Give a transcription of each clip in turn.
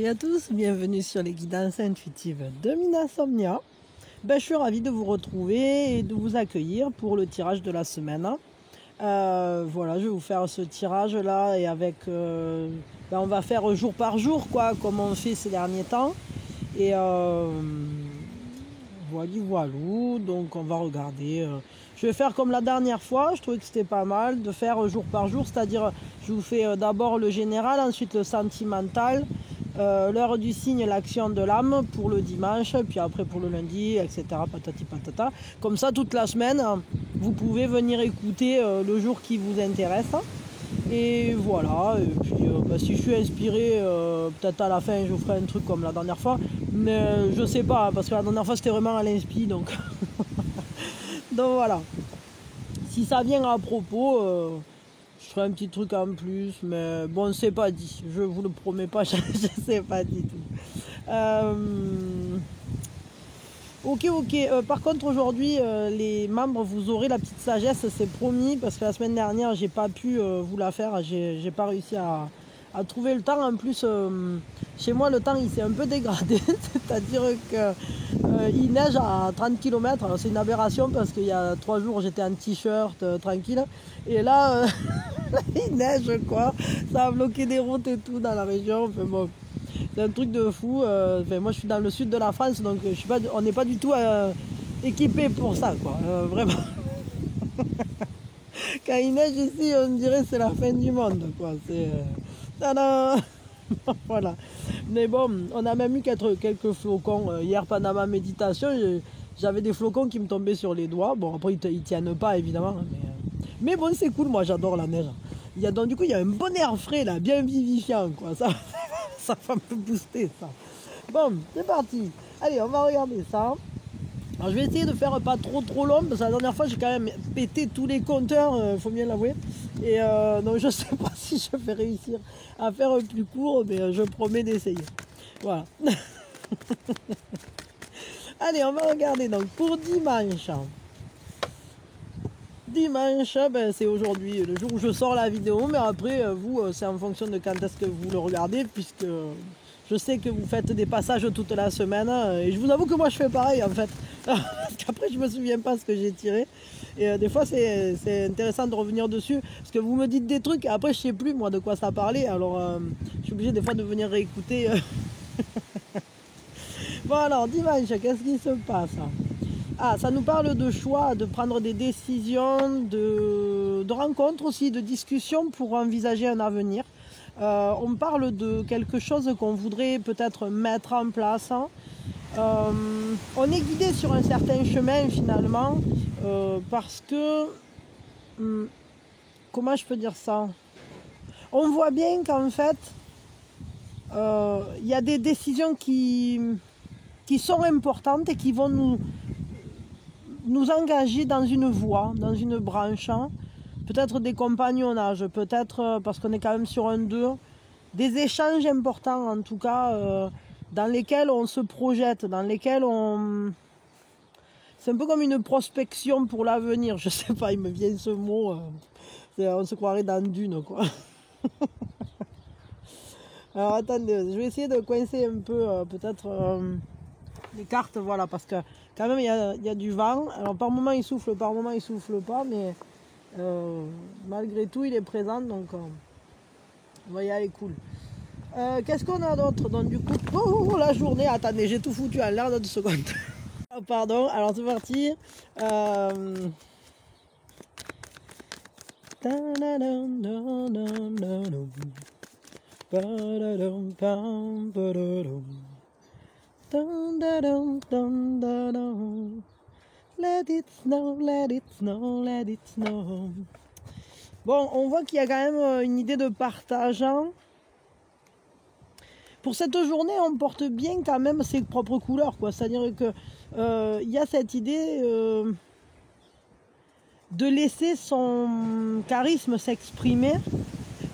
Salut à tous, bienvenue sur les guidances intuitives de Minasomnia. Je suis ravie de vous retrouver et de vous accueillir pour le tirage de la semaine. Voilà, je vais vous faire ce tirage là et avec, on va faire jour par jour quoi, comme on fait ces derniers temps. Et voilà, donc on va regarder. Je vais faire comme la dernière fois, je trouvais que c'était pas mal de faire jour par jour, c'est-à-dire je vous fais d'abord le général, ensuite le sentimental, l'heure du signe, l'action de l'âme pour le dimanche, puis après pour le lundi, etc. Patati patata. Comme ça, toute la semaine, vous pouvez venir écouter le jour qui vous intéresse. Et voilà, et puis si je suis inspiré, peut-être à la fin je vous ferai un truc comme la dernière fois, mais je sais pas, parce que la dernière fois c'était vraiment à l'inspi, donc donc voilà. Si ça vient à propos, je ferai un petit truc en plus, mais bon, c'est pas dit, je vous le promets pas, je sais pas du tout. Ok, par contre aujourd'hui les membres, vous aurez la petite sagesse, c'est promis, parce que la semaine dernière j'ai pas pu vous la faire, j'ai pas réussi à trouver le temps. En plus chez moi le temps il s'est un peu dégradé, c'est-à-dire que il neige à 30 km, alors c'est une aberration parce qu'il y a 3 jours j'étais en t-shirt tranquille, et là il neige quoi, ça a bloqué des routes et tout dans la région, enfin bon. C'est un truc de fou. Moi je suis dans le sud de la France, donc on n'est pas du tout équipé pour ça, quoi. Vraiment. Quand il neige ici, on dirait que c'est la fin du monde, quoi. Tada. Voilà. Mais bon, on a même eu quelques flocons. Hier pendant ma méditation, j'avais des flocons qui me tombaient sur les doigts. Bon, après ils tiennent pas évidemment, mais bon, c'est cool, moi j'adore la neige. Donc du coup il y a un bon air frais là, bien vivifiant, quoi. Ça va me booster ça. Bon, c'est parti. Allez, on va regarder ça. Alors je vais essayer de faire pas trop long, parce que la dernière fois j'ai quand même pété tous les compteurs, faut bien l'avouer. Et donc je sais pas si je vais réussir à faire plus court, mais je promets d'essayer. Voilà. Allez, on va regarder donc pour dimanche. Dimanche, c'est aujourd'hui, le jour où je sors la vidéo, mais après vous, c'est en fonction de quand est-ce que vous le regardez, puisque je sais que vous faites des passages toute la semaine, et je vous avoue que moi je fais pareil en fait, parce qu'après je me souviens pas ce que j'ai tiré, et des fois c'est intéressant de revenir dessus, parce que vous me dites des trucs, et après je sais plus moi de quoi ça parlait, alors je suis obligé des fois de venir réécouter. Bon alors, dimanche, qu'est-ce qui se passe? Ah, ça nous parle de choix, de prendre des décisions, de rencontres aussi, de discussions pour envisager un avenir. On parle de quelque chose qu'on voudrait peut-être mettre en place. On est guidé sur un certain chemin finalement, parce que, comment je peux dire ça? On voit bien qu'en fait, il y a des décisions qui sont importantes et qui vont nous engager dans une voie, dans une branche, peut-être des compagnonnages, peut-être parce qu'on est quand même sur un 2, des échanges importants en tout cas, dans lesquels on se projette, dans lesquels on... C'est un peu comme une prospection pour l'avenir, je sais pas, il me vient ce mot, on se croirait dans Dune, quoi. Alors attendez, je vais essayer de coincer un peu peut-être les cartes, voilà, parce que quand même il y a du vent. Alors par moment il souffle, par moment il souffle pas, mais malgré tout il est présent, donc on va y aller cool. Qu'est-ce qu'on a d'autre? Donc du coup, la journée, attendez, j'ai tout foutu en l'air dans 2 secondes. Oh, pardon, alors c'est parti. Let it snow, let it snow, let it snow. Bon, on voit qu'il y a quand même une idée de partage. Pour cette journée, on porte bien quand même ses propres couleurs, quoi. C'est-à-dire que il y a cette idée de laisser son charisme s'exprimer.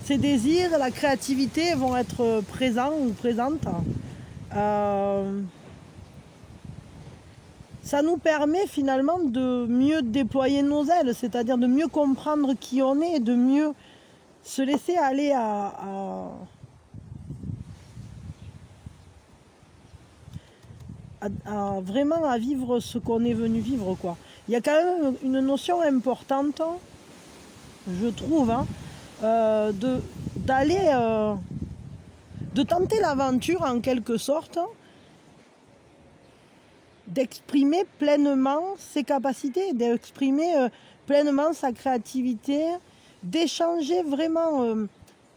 Ses désirs, la créativité vont être présents ou présentes. Ça nous permet finalement de mieux déployer nos ailes, c'est-à-dire de mieux comprendre qui on est, de mieux se laisser aller vraiment à vivre ce qu'on est venu vivre, quoi. Il y a quand même une notion importante, je trouve, hein, d'aller, de tenter l'aventure en quelque sorte, d'exprimer pleinement ses capacités, d'exprimer pleinement sa créativité, d'échanger vraiment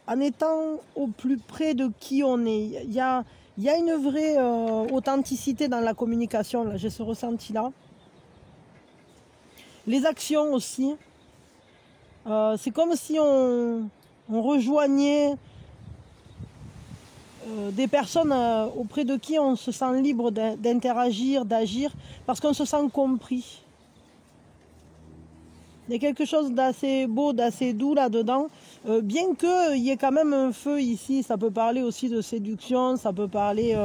en étant au plus près de qui on est. Il y a une vraie authenticité dans la communication, là, j'ai ce ressenti-là. Les actions aussi. C'est comme si on rejoignait des personnes auprès de qui on se sent libre d'interagir, d'agir, parce qu'on se sent compris. Il y a quelque chose d'assez beau, d'assez doux là-dedans, bien qu'il y ait quand même un feu ici. Ça peut parler aussi de séduction, ça peut parler...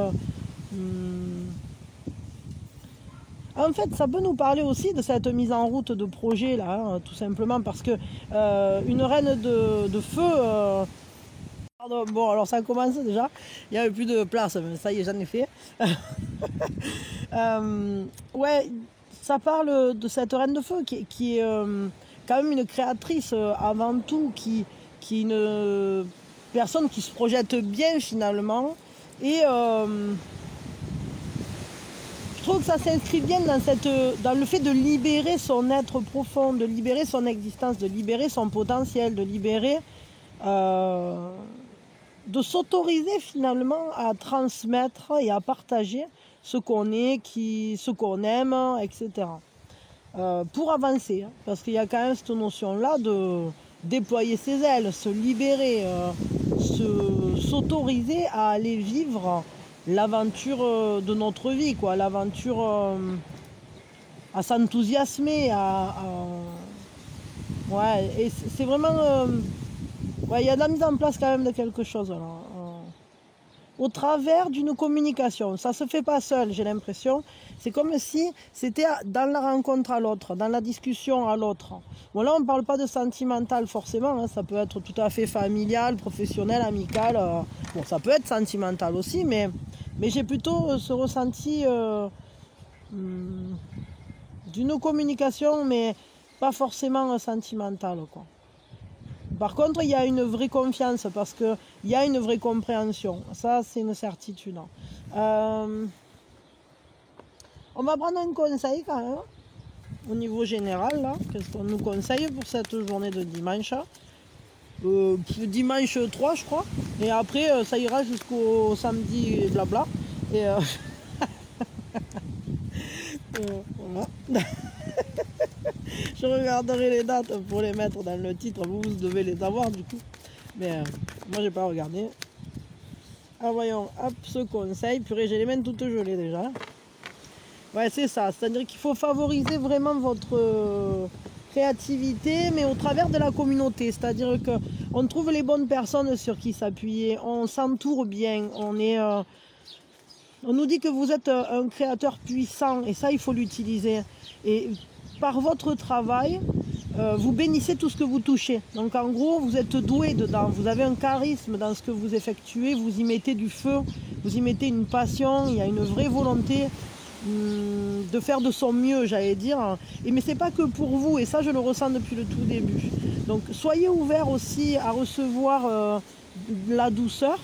En fait, ça peut nous parler aussi de cette mise en route de projet là, hein, tout simplement parce que une reine de feu... Pardon, bon, alors ça commence déjà, il n'y avait plus de place, mais ça y est, j'en ai fait. Ouais, ça parle de cette reine de feu qui est quand même une créatrice avant tout, qui est une personne qui se projette bien finalement. Et je trouve que ça s'inscrit bien dans le fait de libérer son être profond, de libérer son existence, de libérer son potentiel, de libérer... de s'autoriser finalement à transmettre et à partager ce qu'on est, ce qu'on aime, etc. Pour avancer, hein, parce qu'il y a quand même cette notion-là de déployer ses ailes, se libérer, s'autoriser à aller vivre l'aventure de notre vie, quoi, l'aventure à s'enthousiasmer, ouais, et c'est vraiment... ouais, il y a de la mise en place quand même de quelque chose là, au travers d'une communication. Ça se fait pas seul, j'ai l'impression. C'est comme si c'était dans la rencontre à l'autre, dans la discussion à l'autre. Bon, là, on ne parle pas de sentimental forcément, hein. Ça peut être tout à fait familial, professionnel, amical. Bon, ça peut être sentimental aussi, mais j'ai plutôt ce ressenti d'une communication, mais pas forcément sentimentale, quoi. Par contre, il y a une vraie confiance parce qu'il y a une vraie compréhension. Ça, c'est une certitude. On va prendre un conseil quand même, au niveau général. Là. Qu'est-ce qu'on nous conseille pour cette journée de dimanche? Dimanche 3, je crois. Et après, ça ira jusqu'au samedi blabla. Et voilà. Je regarderai les dates pour les mettre dans le titre. Vous devez les avoir du coup. Mais moi, j'ai pas regardé. Ah, voyons, hop, ce conseil. Purée, j'ai les mains toutes gelées déjà. Ouais, c'est ça. C'est-à-dire qu'il faut favoriser vraiment votre créativité, mais au travers de la communauté. C'est-à-dire qu'on trouve les bonnes personnes sur qui s'appuyer. On s'entoure bien. On nous dit que vous êtes un créateur puissant. Et ça, il faut l'utiliser. Et par votre travail, vous bénissez tout ce que vous touchez. Donc en gros, vous êtes doué dedans. Vous avez un charisme dans ce que vous effectuez. Vous y mettez du feu. Vous y mettez une passion. Il y a une vraie volonté de faire de son mieux, j'allais dire. Mais c'est pas que pour vous. Et ça, je le ressens depuis le tout début. Donc soyez ouverts aussi à recevoir la douceur.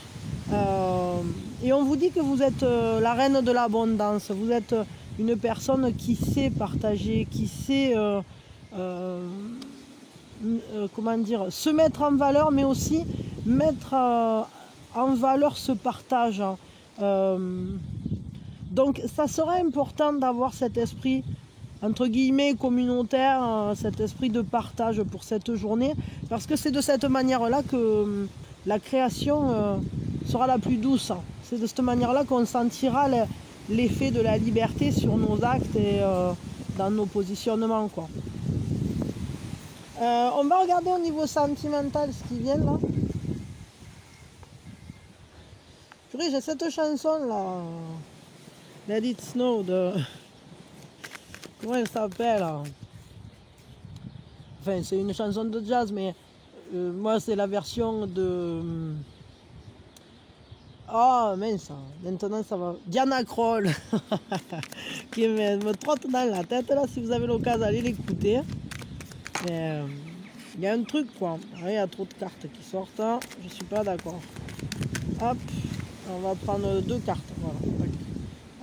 Et on vous dit que vous êtes la reine de l'abondance. Vous êtes une personne qui sait partager, qui sait comment dire, se mettre en valeur, mais aussi mettre en valeur ce partage. Donc ça serait important d'avoir cet esprit entre guillemets communautaire, cet esprit de partage pour cette journée, parce que c'est de cette manière-là que la création sera la plus douce. C'est de cette manière-là qu'on sentira l'effet de la liberté sur nos actes et dans nos positionnements, quoi. On va regarder au niveau sentimental ce qui vient là. Purée, j'ai cette chanson là, Let It Snow de... Comment elle s'appelle? Enfin, c'est une chanson de jazz, mais moi c'est la version de... Oh mince, maintenant ça va. Diana Kroll qui me trotte dans la tête là, si vous avez l'occasion d'aller l'écouter. Il y a un truc quoi. Il y a trop de cartes qui sortent. Hein. Je suis pas d'accord. Hop, on va prendre 2 cartes. Voilà.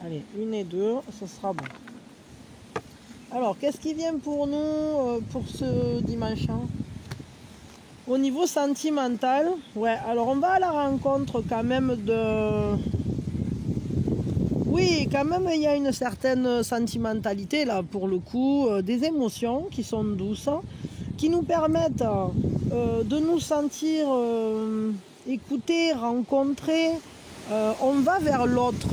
Allez, 1 et 2, ce sera bon. Alors, qu'est-ce qui vient pour nous pour ce dimanche hein? Au niveau sentimental, ouais, alors on va à la rencontre quand même de... Oui, quand même, il y a une certaine sentimentalité là, pour le coup, des émotions qui sont douces, qui nous permettent de nous sentir écoutés, rencontrés. On va vers l'autre.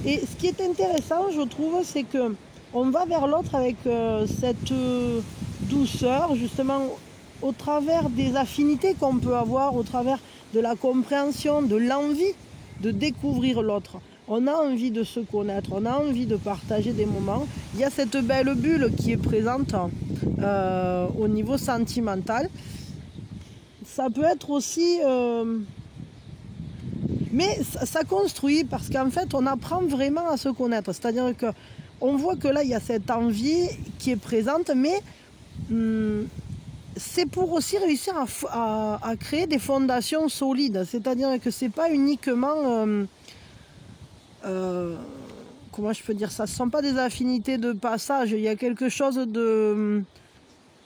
Et ce qui est intéressant, je trouve, c'est que on va vers l'autre avec cette douceur, justement, au travers des affinités qu'on peut avoir, au travers de la compréhension, de l'envie de découvrir l'autre. On a envie de se connaître, on a envie de partager des moments. Il y a cette belle bulle qui est présente au niveau sentimental. Ça peut être aussi... mais ça construit parce qu'en fait, on apprend vraiment à se connaître. C'est-à-dire qu'on voit que là, il y a cette envie qui est présente, mais... c'est pour aussi réussir à créer des fondations solides. C'est-à-dire que c'est pas uniquement... comment je peux dire ça? Ce ne sont pas des affinités de passage. Il y a quelque chose de...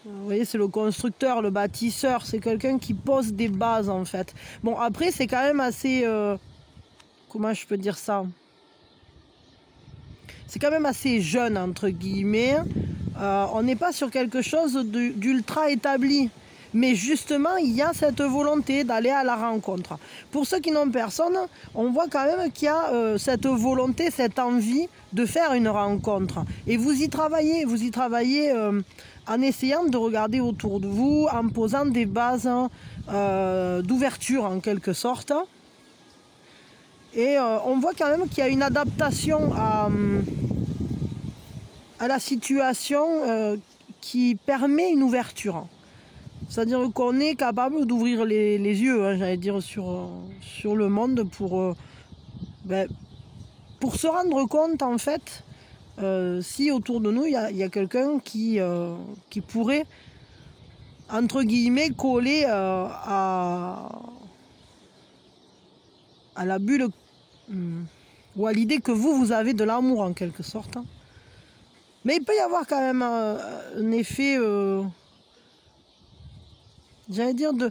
Vous voyez, c'est le constructeur, le bâtisseur. C'est quelqu'un qui pose des bases, en fait. Bon, après, c'est quand même assez... comment je peux dire ça? C'est quand même assez jeune, entre guillemets. On n'est pas sur quelque chose d'ultra établi. Mais justement, il y a cette volonté d'aller à la rencontre. Pour ceux qui n'ont personne, on voit quand même qu'il y a cette volonté, cette envie de faire une rencontre. Et vous y travaillez en essayant de regarder autour de vous, en posant des bases d'ouverture en quelque sorte. Et on voit quand même qu'il y a une adaptation à la situation qui permet une ouverture. C'est-à-dire qu'on est capable d'ouvrir les yeux, hein, j'allais dire, sur le monde pour se rendre compte, en fait, si autour de nous, il y a quelqu'un qui pourrait, entre guillemets, coller à la bulle ou à l'idée que vous avez de l'amour, en quelque sorte. Hein. Mais il peut y avoir quand même un effet... j'allais dire de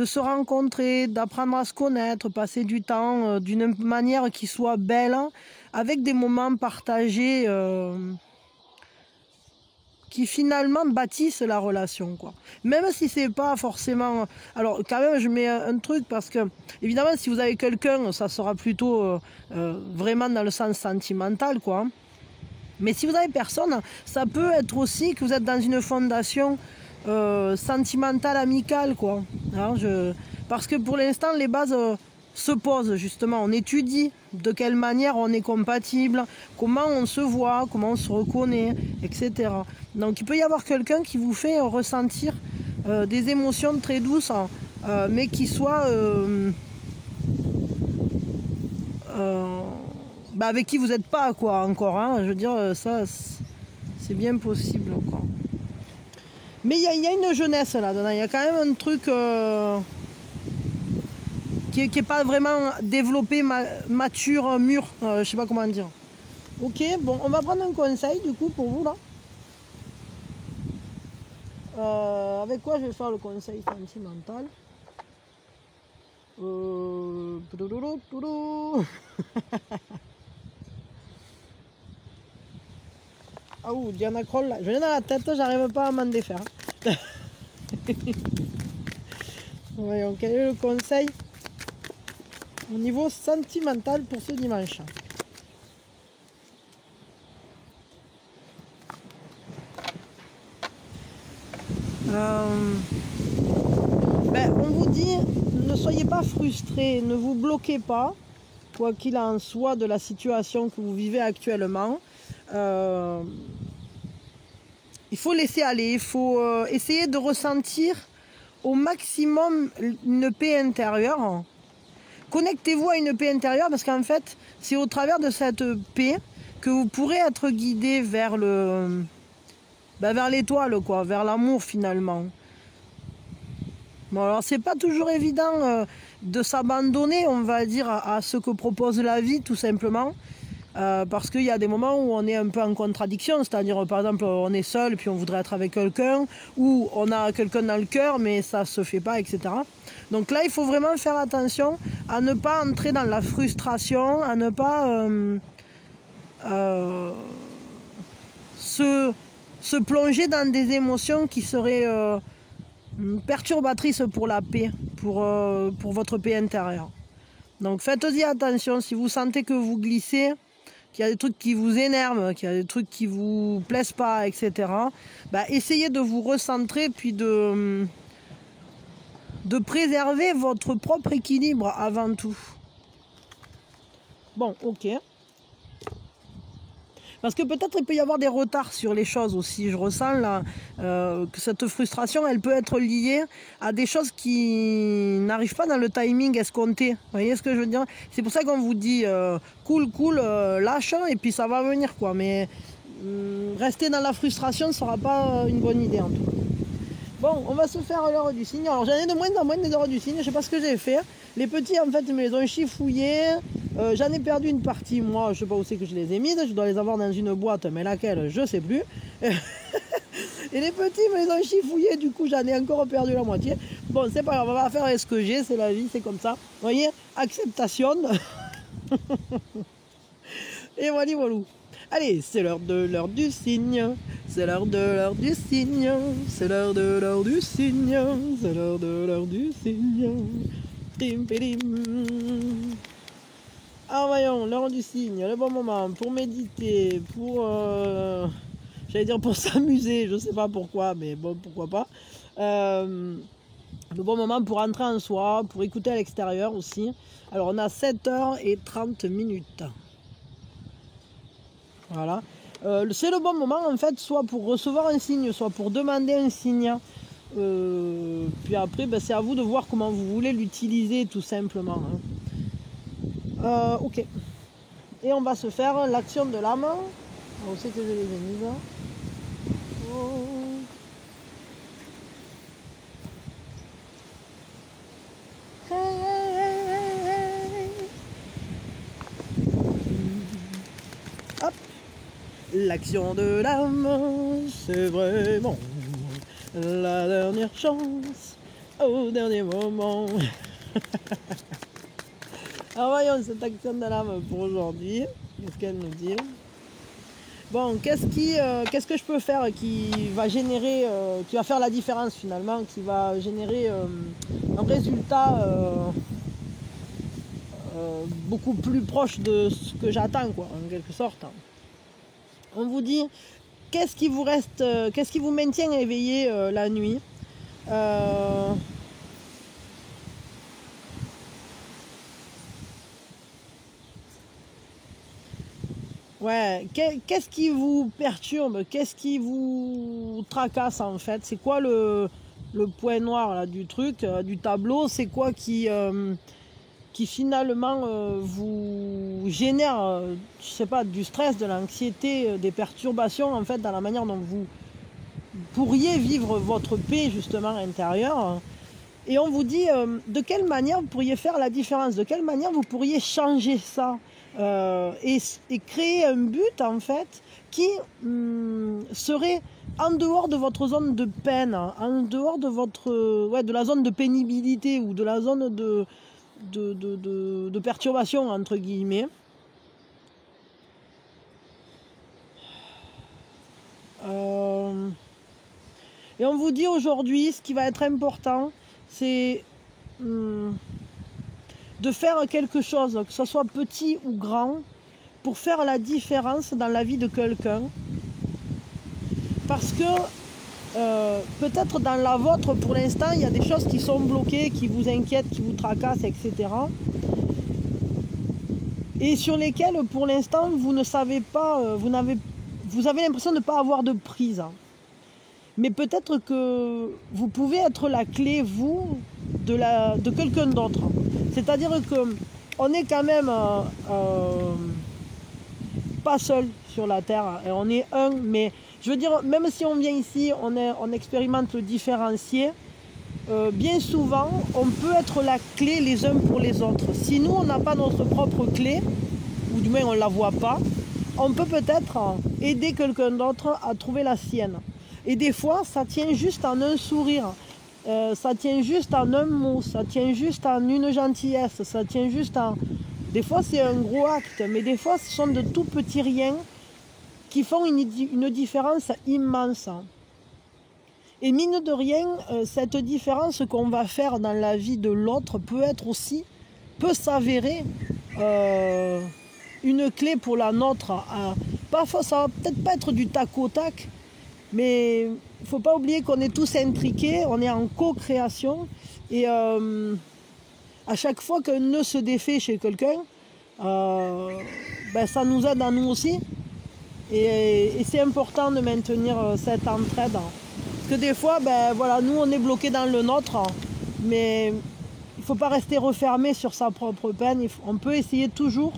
se rencontrer, d'apprendre à se connaître, passer du temps d'une manière qui soit belle, hein, avec des moments partagés qui finalement bâtissent la relation, quoi. Même si c'est pas forcément... Alors quand même je mets un truc parce que évidemment si vous avez quelqu'un ça sera plutôt vraiment dans le sens sentimental, quoi. Mais si vous avez personne, ça peut être aussi que vous êtes dans une fondation sentimentale, amicale, quoi. Hein, parce que pour l'instant, les bases se posent, justement. On étudie de quelle manière on est compatible, comment on se voit, comment on se reconnaît, etc. Donc il peut y avoir quelqu'un qui vous fait ressentir des émotions très douces, mais qui soient... avec qui vous n'êtes pas, quoi, encore. Hein. Je veux dire, ça, c'est bien possible, quoi. Mais il y a une jeunesse là-dedans. Il y a quand même un truc qui n'est pas vraiment développé, mature, mûr. Je sais pas comment dire. Ok, bon, on va prendre un conseil, du coup, pour vous, là. Avec quoi je vais faire le conseil sentimental? Ah ouh, Diana Kroll, là. Je viens dans la tête, j'arrive pas à m'en défaire. Voyons, quel est le conseil au niveau sentimental pour ce dimanche? On vous dit, ne soyez pas frustrés, ne vous bloquez pas, quoi qu'il en soit de la situation que vous vivez actuellement. Il faut laisser aller, il faut essayer de ressentir au maximum une paix intérieure connectez-vous à une paix intérieure parce qu'en fait, c'est au travers de cette paix que vous pourrez être guidé vers vers l'étoile, quoi, vers l'amour finalement. Bon, alors c'est pas toujours évident de s'abandonner, on va dire, à ce que propose la vie, tout simplement. Parce qu'il y a des moments où on est un peu en contradiction, c'est-à-dire par exemple on est seul puis on voudrait être avec quelqu'un, ou on a quelqu'un dans le cœur mais ça se fait pas, etc. Donc là il faut vraiment faire attention à ne pas entrer dans la frustration, à ne pas se plonger dans des émotions qui seraient perturbatrices pour la paix, pour votre paix intérieure. Donc faites-y attention, si vous sentez que vous glissez, qu'il y a des trucs qui vous énervent, qu'il y a des trucs qui vous plaisent pas, etc. Essayez de vous recentrer puis de préserver votre propre équilibre avant tout. Bon, ok. Parce que peut-être il peut y avoir des retards sur les choses aussi. Je ressens là que cette frustration, elle peut être liée à des choses qui n'arrivent pas dans le timing escompté. Vous voyez ce que je veux dire? C'est pour ça qu'on vous dit cool, lâche et puis ça va venir, quoi. Mais rester dans la frustration ne sera pas une bonne idée en tout cas. Bon, on va se faire l'heure du cygne. Alors j'en ai de moins en moins des heures du cygne, je sais pas ce que j'ai fait. Les petits en fait ils me les ont chifouillés. J'en ai perdu une partie, moi je sais pas où c'est que je les ai mises. Je dois les avoir dans une boîte, mais laquelle je sais plus. Et les petits me les ont chifouillés, du coup j'en ai encore perdu la moitié. Bon, c'est pas grave, on va faire avec ce que j'ai, c'est la vie, c'est comme ça. Vous voyez, acceptation. Et voilà. Allez, c'est l'heure du cygne. C'est l'heure du cygne. C'est l'heure du cygne. C'est l'heure du cygne. Tim, pidim. Ah voyons, l'heure du cygne, le bon moment pour méditer, pour j'allais dire pour s'amuser, je sais pas pourquoi, mais bon, pourquoi pas. Le bon moment pour entrer en soi, pour écouter à l'extérieur aussi. Alors on a 7h30. Voilà. C'est le bon moment en fait, soit pour recevoir un signe, soit pour demander un signe. Puis après, c'est à vous de voir comment vous voulez l'utiliser tout simplement. Ok. Et on va se faire l'action de l'âme. On sait que je les ai mises. Oh. Hop. L'action de l'âme, c'est vraiment la dernière chance au dernier moment. Alors voyons cette action de l'âme pour aujourd'hui. Qu'est-ce qu'elle nous dit? Bon, qu'est-ce que je peux faire qui va générer, qui va faire la différence finalement, qui va générer un résultat beaucoup plus proche de ce que j'attends, quoi, en quelque sorte. On vous dit qu'est-ce qui vous reste, qu'est-ce qui vous maintient éveillé la nuit. Ouais, qu'est-ce qui vous perturbe? Qu'est-ce qui vous tracasse en fait? C'est quoi le point noir là, du truc, du tableau? C'est quoi qui finalement vous génère, je sais pas, du stress, de l'anxiété, des perturbations en fait dans la manière dont vous pourriez vivre votre paix justement intérieure? Et on vous dit de quelle manière vous pourriez faire la différence, de quelle manière vous pourriez changer ça. Et créer un but en fait qui serait en dehors de votre zone de peine, en dehors de votre de la zone de pénibilité ou de la zone de perturbation entre guillemets. Et on vous dit aujourd'hui ce qui va être important, c'est de faire quelque chose, que ce soit petit ou grand, pour faire la différence dans la vie de quelqu'un. Parce que peut-être dans la vôtre, pour l'instant, il y a des choses qui sont bloquées, qui vous inquiètent, qui vous tracassent, etc. Et sur lesquelles, pour l'instant, vous ne savez pas, vous avez l'impression de ne pas avoir de prise. Mais peut-être que vous pouvez être la clé, vous, de quelqu'un d'autre. C'est-à-dire que on est quand même pas seul sur la Terre, et on est un, mais je veux dire, même si on vient ici, on expérimente le différencier, bien souvent, on peut être la clé les uns pour les autres. Si nous, on n'a pas notre propre clé, ou du moins on ne la voit pas, on peut peut-être aider quelqu'un d'autre à trouver la sienne. Et des fois, ça tient juste en un sourire, ça tient juste en un mot, ça tient juste en une gentillesse, ça tient juste en... Des fois, c'est un gros acte, mais des fois, ce sont de tout petits riens qui font une différence immense. Et mine de rien, cette différence qu'on va faire dans la vie de l'autre peut s'avérer une clé pour la nôtre. Ça va peut-être pas être du tac au tac, mais il ne faut pas oublier qu'on est tous intriqués, on est en co-création. Et à chaque fois qu'un nœud se défait chez quelqu'un, ça nous aide à nous aussi. Et c'est important de maintenir cette entraide. Parce que des fois, nous on est bloqué dans le nôtre, mais il ne faut pas rester refermé sur sa propre peine. On peut essayer toujours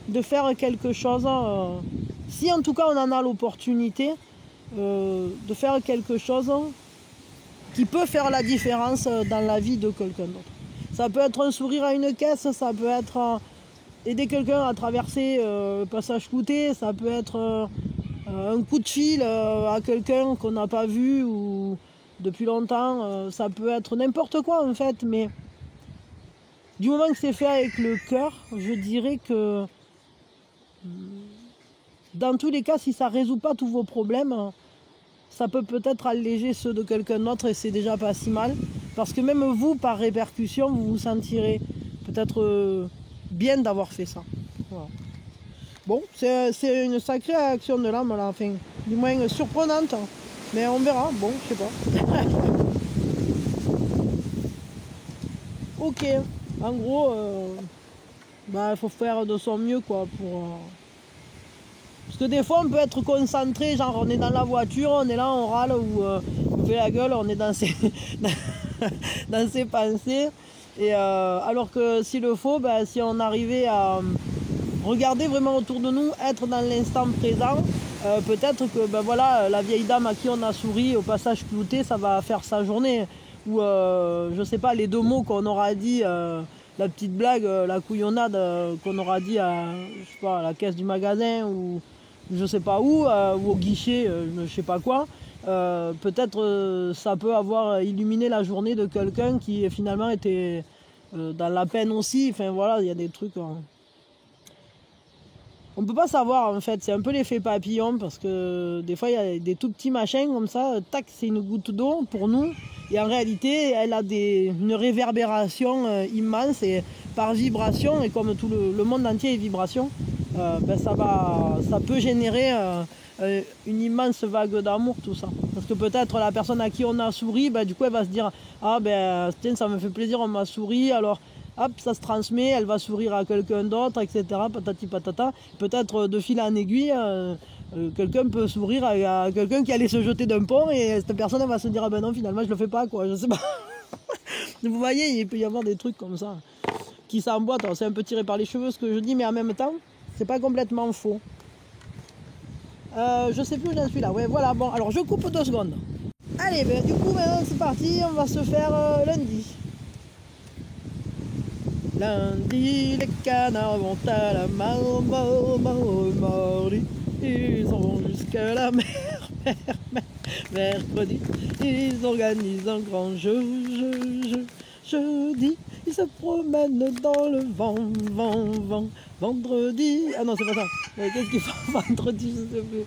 de faire quelque chose, si en tout cas on en a l'opportunité, de faire quelque chose qui peut faire la différence dans la vie de quelqu'un d'autre. Ça peut être un sourire à une caisse, ça peut être aider quelqu'un à traverser le passage clouté, ça peut être un coup de fil à quelqu'un qu'on n'a pas vu ou depuis longtemps, ça peut être n'importe quoi en fait, mais du moment que c'est fait avec le cœur, je dirais que dans tous les cas, si ça ne résout pas tous vos problèmes, ça peut peut-être alléger ceux de quelqu'un d'autre et c'est déjà pas si mal. Parce que même vous, par répercussion, vous vous sentirez peut-être bien d'avoir fait ça. Voilà. Bon, c'est une sacrée action de l'âme là, enfin, du moins surprenante. Mais on verra, bon, je sais pas. Ok, en gros, faut faire de son mieux quoi pour... Parce que des fois on peut être concentré, genre on est dans la voiture, on est là, on râle ou on fait la gueule, on est dans ses, dans ses pensées. Et alors que s'il le faut, si on arrivait à regarder vraiment autour de nous, être dans l'instant présent, peut-être que la vieille dame à qui on a souri au passage clouté, ça va faire sa journée. Ou je sais pas, les deux mots qu'on aura dit, la petite blague, la couillonnade qu'on aura dit à la caisse du magasin ou je sais pas où, ou au guichet, je sais pas quoi. Peut-être ça peut avoir illuminé la journée de quelqu'un qui finalement était dans la peine aussi. Enfin voilà, il y a des trucs... On peut pas savoir en fait, c'est un peu l'effet papillon parce que des fois il y a des tout petits machins comme ça, tac, c'est une goutte d'eau pour nous et en réalité elle a une réverbération immense et par vibration et comme tout le monde entier est vibration, ça peut générer une immense vague d'amour tout ça. Parce que peut-être la personne à qui on a souri, du coup elle va se dire tiens ça me fait plaisir, on m'a souri alors. Hop, ça se transmet, elle va sourire à quelqu'un d'autre, etc. Patati patata. Peut-être de fil en aiguille, quelqu'un peut sourire à quelqu'un qui allait se jeter d'un pont et cette personne elle va se dire ah ben non finalement je le fais pas quoi, je sais pas. Vous voyez, il peut y avoir des trucs comme ça qui s'emboîtent. C'est un peu tiré par les cheveux ce que je dis, mais en même temps, c'est pas complètement faux. Je sais plus où j'en suis là. Ouais, voilà. Bon, alors je coupe 2 secondes. Allez, du coup maintenant c'est parti, on va se faire lundi. Lundi, les canards vont à la mardi, ils vont jusqu'à la mer. Mercredi, ils organisent un grand jeu. Jeudi, ils se promènent dans le vent. Vendredi, ah non, c'est pas ça. Qu'est-ce qu'ils font vendredi, je sais plus.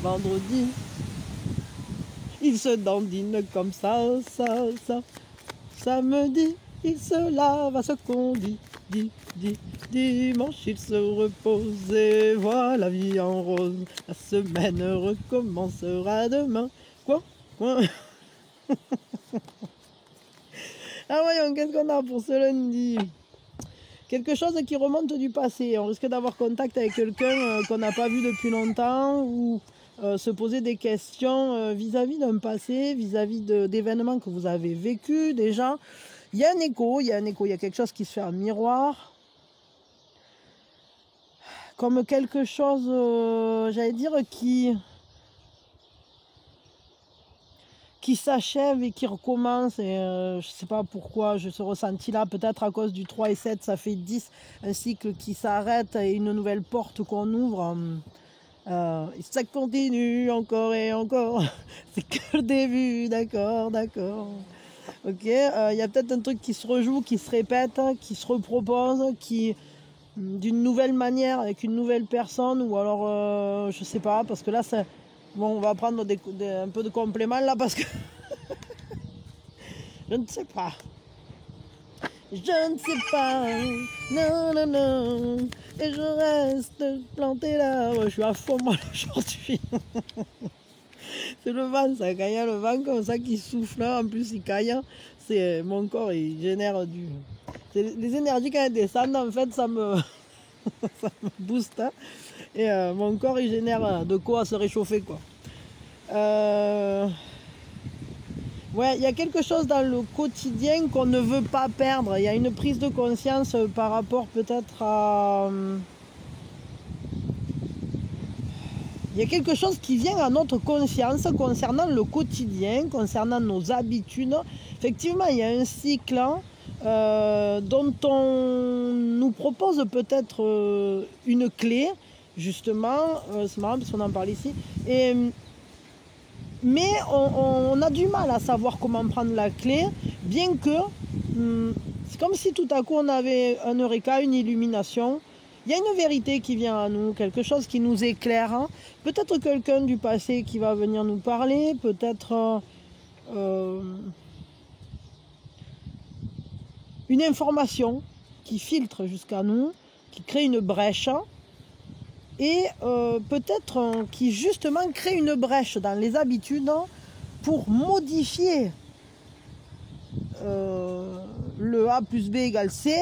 Vendredi, ils se dandinent comme ça. Samedi, il se lave à ce qu'on dit. Dimanche, il se repose et voit la vie en rose. La semaine recommencera demain. Quoi Ah voyons, qu'est-ce qu'on a pour ce lundi? Quelque chose qui remonte du passé. On risque d'avoir contact avec quelqu'un qu'on n'a pas vu depuis longtemps ou se poser des questions vis-à-vis d'un passé, vis-à-vis d'événements que vous avez vécus déjà Il y a un écho, il y a quelque chose qui se fait en miroir. Comme quelque chose, j'allais dire, qui s'achève et qui recommence. Et je ne sais pas pourquoi j'ai ce ressenti-là. Peut-être à cause du 3 et 7, ça fait 10. Un cycle qui s'arrête et une nouvelle porte qu'on ouvre. Ça continue encore et encore. C'est que le début, d'accord. Ok, y a peut-être un truc qui se rejoue, qui se répète, qui se repropose, d'une nouvelle manière, avec une nouvelle personne, ou alors, je sais pas, parce que là, c'est... Bon, on va prendre un peu de complément là, parce que... je ne sais pas. Je ne sais pas, non, et je reste planté là. Ouais, je suis à fond moi aujourd'hui. C'est le vent, ça caille, le vent comme ça qui souffle, en plus il caille. C'est mon corps, il génère du... Les énergies quand elles descendent, en fait, ça me, ça me booste. Hein. Et mon corps, il génère de quoi se réchauffer, quoi. Ouais, il y a quelque chose dans le quotidien qu'on ne veut pas perdre. Il y a une prise de conscience par rapport peut-être à... Il y a quelque chose qui vient à notre conscience concernant le quotidien, concernant nos habitudes. Effectivement, il y a un cycle dont on nous propose peut-être une clé, justement. C'est marrant parce qu'on en parle ici. Mais on a du mal à savoir comment prendre la clé, bien que c'est comme si tout à coup on avait un eureka, une illumination. Il y a une vérité qui vient à nous, quelque chose qui nous éclaire. Hein. Peut-être quelqu'un du passé qui va venir nous parler, peut-être une information qui filtre jusqu'à nous, qui crée une brèche. Et peut-être qui justement crée une brèche dans les habitudes pour modifier le A plus B égale C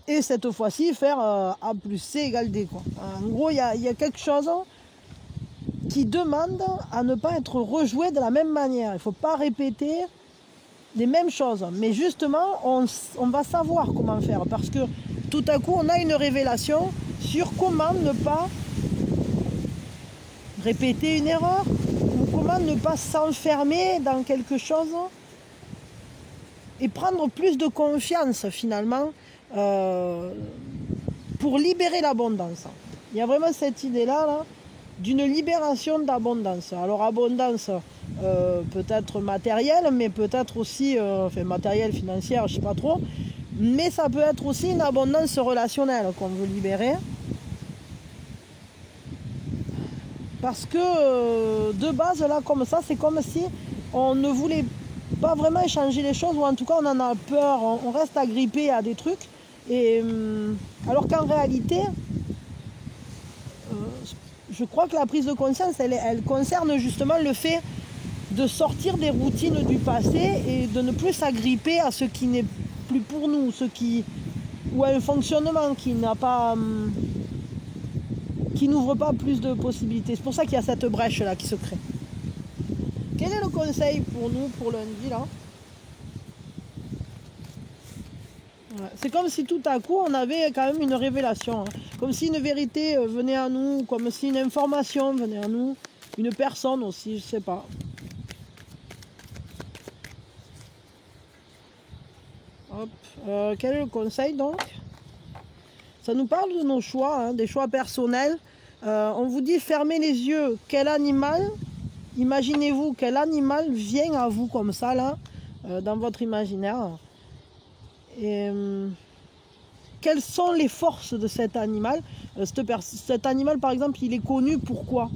et cette fois-ci faire A plus C égale D. Quoi. En gros, il y a quelque chose qui demande à ne pas être rejoué de la même manière. Il ne faut pas répéter les mêmes choses. Mais justement, on va savoir comment faire parce que tout à coup, on a une révélation sur comment ne pas répéter une erreur ou comment ne pas s'enfermer dans quelque chose et prendre plus de confiance finalement pour libérer l'abondance. Il y a vraiment cette idée-là là, d'une libération d'abondance. Alors abondance peut-être matérielle, mais peut-être aussi enfin, matérielle, financière, je ne sais pas trop, mais ça peut être aussi une abondance relationnelle qu'on veut libérer. Parce que de base, là, comme ça, c'est comme si on ne voulait pas vraiment échanger les choses, ou en tout cas, on en a peur, on reste agrippé à des trucs. Et, alors qu'en réalité, je crois que la prise de conscience, elle concerne justement le fait de sortir des routines du passé et de ne plus s'agripper à ce qui n'est plus pour nous, ou à un fonctionnement qui n'a pas... qui n'ouvre pas plus de possibilités. C'est pour ça qu'il y a cette brèche là qui se crée. Quel est le conseil pour nous pour lundi là? Ouais. C'est comme si tout à coup on avait quand même une révélation, hein. Comme si une vérité venait à nous, comme si une information venait à nous, une personne aussi, je sais pas. Hop. Quel est le conseil donc? Ça nous parle de nos choix, hein, des choix personnels. On vous dit fermez les yeux. Quel animal, imaginez-vous, quel animal vient à vous comme ça là, dans votre imaginaire. Et quelles sont les forces de cet animal? Cet animal par exemple, il est connu pourquoi?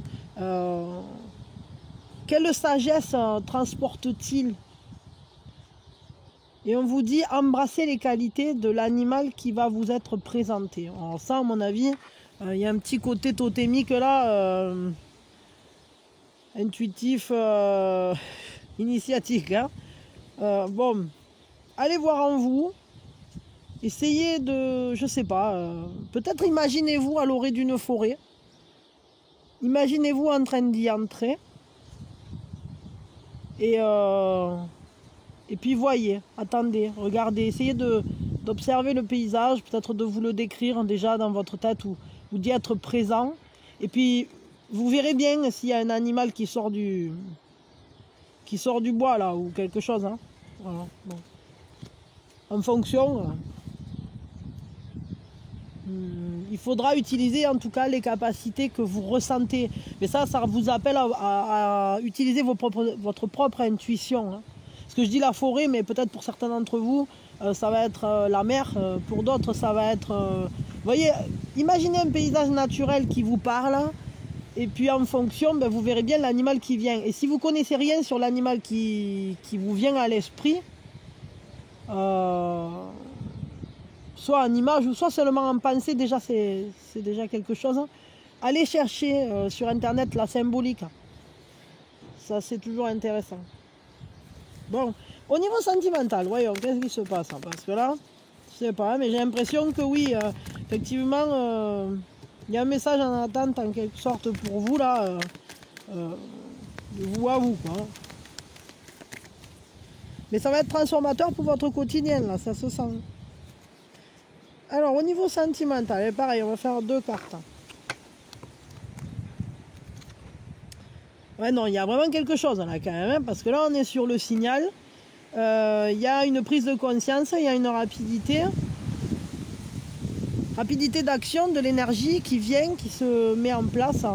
Quelle sagesse transporte-t-il? Et on vous dit embrasser les qualités de l'animal qui va vous être présenté. Alors ça, à mon avis, il y a un petit côté totémique là, intuitif, initiatique. Hein. Bon, allez voir en vous. Essayez de, je sais pas, peut-être imaginez-vous à l'orée d'une forêt. Imaginez-vous en train d'y entrer. Et Et puis voyez, attendez, regardez, essayez d'observer le paysage, peut-être de vous le décrire déjà dans votre tête ou d'y être présent. Et puis vous verrez bien s'il y a un animal qui sort du bois là ou quelque chose. Hein. Voilà, bon. En fonction, il faudra utiliser en tout cas les capacités que vous ressentez. Mais ça vous appelle à utiliser votre propre intuition. Hein. Parce que je dis la forêt, mais peut-être pour certains d'entre vous, ça va être la mer. Pour d'autres, ça va être... vous voyez, imaginez un paysage naturel qui vous parle. Et puis en fonction, ben, vous verrez bien l'animal qui vient. Et si vous ne connaissez rien sur l'animal qui vous vient à l'esprit, soit en image ou soit seulement en pensée, déjà c'est déjà quelque chose. Allez chercher sur internet la symbolique. Ça c'est toujours intéressant. Bon, au niveau sentimental, voyons, qu'est-ce qui se passe? Parce que là, je sais pas, mais j'ai l'impression que oui, effectivement, il y a un message en attente en quelque sorte pour vous là, de vous à vous, quoi. Mais ça va être transformateur pour votre quotidien, là, ça se sent. Alors, au niveau sentimental, pareil, on va faire 2 cartes. Ouais, non, il y a vraiment quelque chose là, quand même, hein, parce que là, on est sur le signal. Il y a une prise de conscience, il y a une rapidité. Rapidité d'action, de l'énergie qui vient, qui se met en place.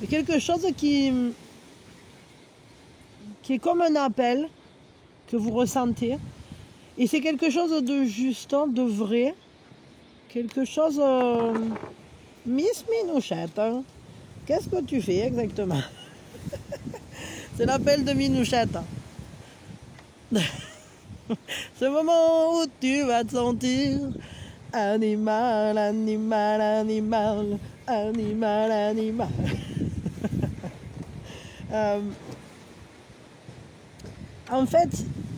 Quelque chose qui est comme un appel que vous ressentez. Et c'est quelque chose de juste, de vrai. Quelque chose... Miss Minouchette, hein. Qu'est-ce que tu fais exactement? C'est l'appel de Minouchette. Ce moment où tu vas te sentir animal, animal, animal, animal, animal. En fait,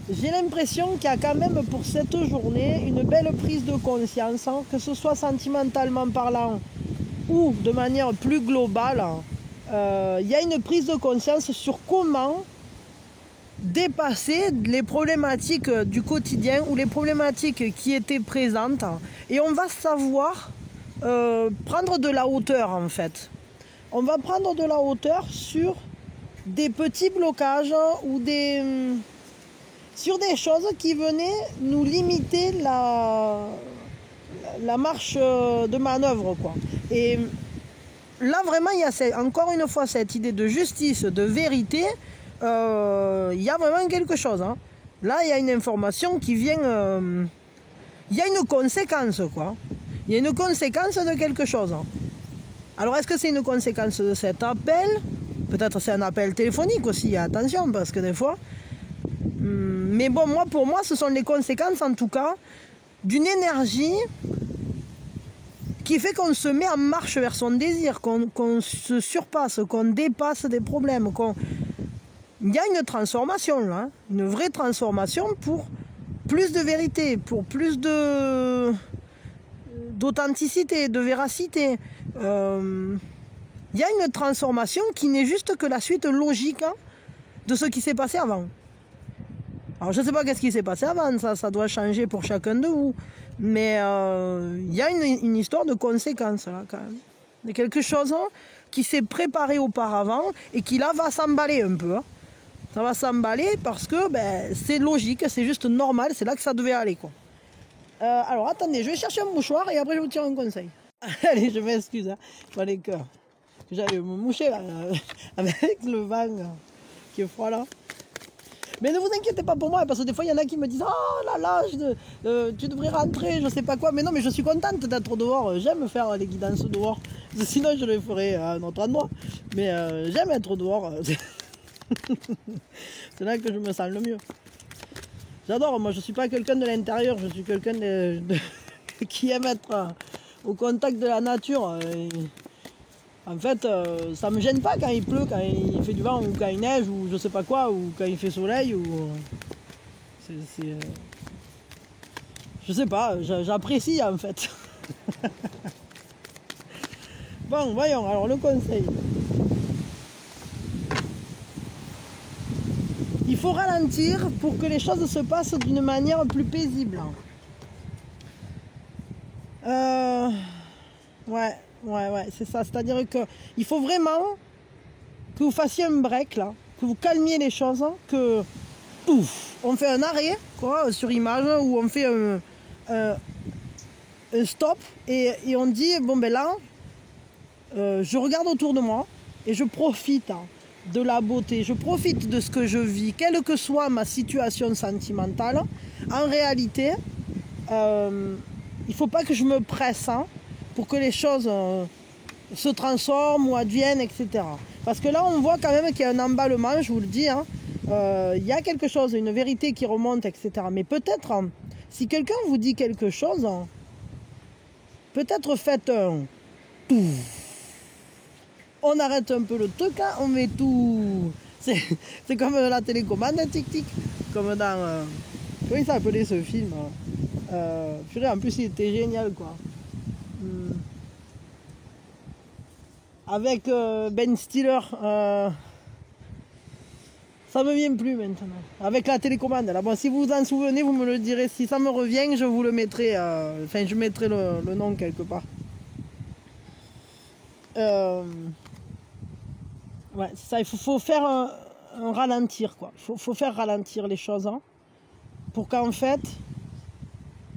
j'ai l'impression qu'il y a quand même pour cette journée une belle prise de conscience, hein, que ce soit sentimentalement parlant ou de manière plus globale. Il y a une prise de conscience sur comment dépasser les problématiques du quotidien ou les problématiques qui étaient présentes, et on va savoir prendre de la hauteur en fait. On va prendre de la hauteur sur des petits blocages ou sur des choses qui venaient nous limiter la marche de manœuvre, quoi. Et là vraiment il y a encore une fois cette idée de justice, de vérité. Il y a vraiment quelque chose, hein. Là il y a une information qui vient, il y a une conséquence, quoi. Il y a une conséquence de quelque chose, hein. Alors est-ce que c'est une conséquence de cet appel? Peut-être c'est un appel téléphonique aussi, attention, parce que des fois, mais bon, pour moi ce sont les conséquences en tout cas d'une énergie qui fait qu'on se met en marche vers son désir, qu'on se surpasse, qu'on dépasse des problèmes, il y a une transformation là, hein, une vraie transformation pour plus de vérité, pour plus d'authenticité, de véracité. Il y a une transformation qui n'est juste que la suite logique, hein, de ce qui s'est passé avant. Alors je ne sais pas qu'est-ce qui s'est passé avant, ça doit changer pour chacun de vous. Mais il y a une histoire de conséquences là quand même. Il y a quelque chose, hein, qui s'est préparé auparavant et qui là va s'emballer un peu. Hein. Ça va s'emballer parce que c'est logique, c'est juste normal, c'est là que ça devait aller, quoi. Alors attendez, je vais chercher un mouchoir et après je vous tire un conseil. Allez, je m'excuse, hein. Fallait que j'allais me moucher là, avec le vent qui est froid là. Mais ne vous inquiétez pas pour moi, parce que des fois il y en a qui me disent « Oh là là, tu devrais rentrer, je sais pas quoi ». Mais non, mais je suis contente d'être dehors, j'aime faire les guidances dehors. Sinon je les ferais à un autre endroit. Mais j'aime être dehors. C'est là que je me sens le mieux. J'adore, moi je suis pas quelqu'un de l'intérieur, je suis quelqu'un qui aime être au contact de la nature. Et en fait, ça me gêne pas quand il pleut, quand il fait du vent, ou quand il neige, ou je sais pas quoi, ou quand il fait soleil, ou... Je sais pas, j'apprécie en fait. Bon, voyons, alors le conseil. faut ralentir pour que les choses se passent d'une manière plus paisible. Ouais, c'est ça. C'est-à-dire qu'il faut vraiment que vous fassiez un break là, que vous calmiez les choses, que pouf, on fait un arrêt quoi, sur image, où on fait un stop et on dit bon ben là, je regarde autour de moi et je profite de la beauté, je profite de ce que je vis, quelle que soit ma situation sentimentale. En réalité, il ne faut pas que je me presse pour que les choses se transforment ou adviennent, etc. Parce que là, on voit quand même qu'il y a un emballement, je vous le dis. Il y a quelque chose, une vérité qui remonte, etc. Mais peut-être, si quelqu'un vous dit quelque chose, peut-être faites un tout. On arrête un peu le truc, on met tout. C'est comme la télécommande, tic-tic. Comme dans... comment il s'appelait ce film en plus, il était génial, quoi. Avec Ben Stiller. Ça me vient plus maintenant. Avec la télécommande. Là. Bon, si vous vous en souvenez, vous me le direz. Si ça me revient, je vous le mettrai. Enfin, je mettrai le nom quelque part. Ouais, c'est ça. Il faut faire un ralentir, quoi. Il faut faire ralentir les choses pour qu'en fait,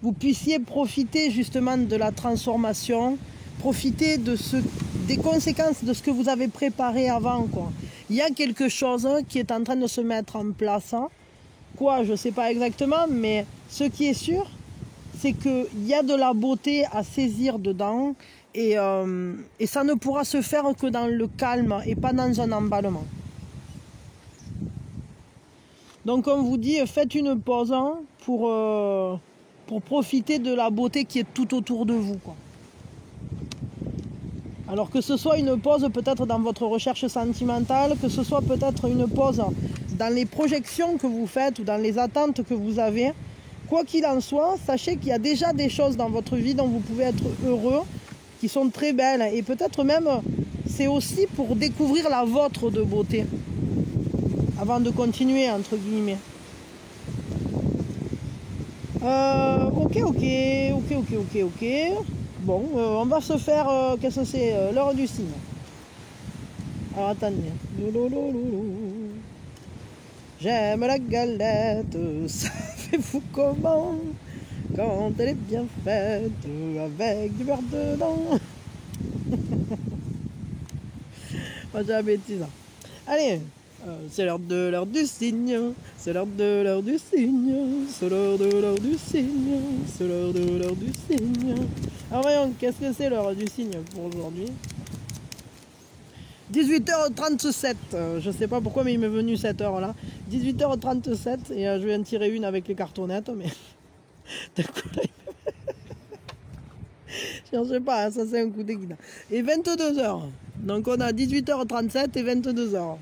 vous puissiez profiter justement de la transformation, profiter des conséquences de ce que vous avez préparé avant, quoi. Il y a quelque chose qui est en train de se mettre en place. Quoi, je ne sais pas exactement, mais ce qui est sûr, c'est qu'il y a de la beauté à saisir dedans et ça ne pourra se faire que dans le calme et pas dans un emballement. Donc on vous dit, faites une pause pour profiter de la beauté qui est tout autour de vous, quoi. Alors que ce soit une pause peut-être dans votre recherche sentimentale, que ce soit peut-être une pause dans les projections que vous faites ou dans les attentes que vous avez, quoi qu'il en soit, sachez qu'il y a déjà des choses dans votre vie dont vous pouvez être heureux, qui sont très belles. Et peut-être même, c'est aussi pour découvrir la vôtre de beauté, avant de continuer, entre guillemets. Ok. Bon, on va se faire, qu'est-ce que c'est, l'heure du cygne. Alors attendez. J'aime la galette, savez-vous comment? Quand elle est bien faite, avec du beurre dedans. Moi j'ai la bêtise. Allez, c'est l'heure du cygne, c'est l'heure du cygne, c'est l'heure du cygne, c'est l'heure du cygne. Alors voyons, qu'est-ce que c'est l'heure du cygne pour aujourd'hui? 18h37, je sais pas pourquoi mais il m'est venu cette heure là. 18h37 et je vais en tirer une avec les cartonnettes mais... je sais pas, ça c'est un coup d'équidin. Et 22h, donc on a 18h37 et 22h.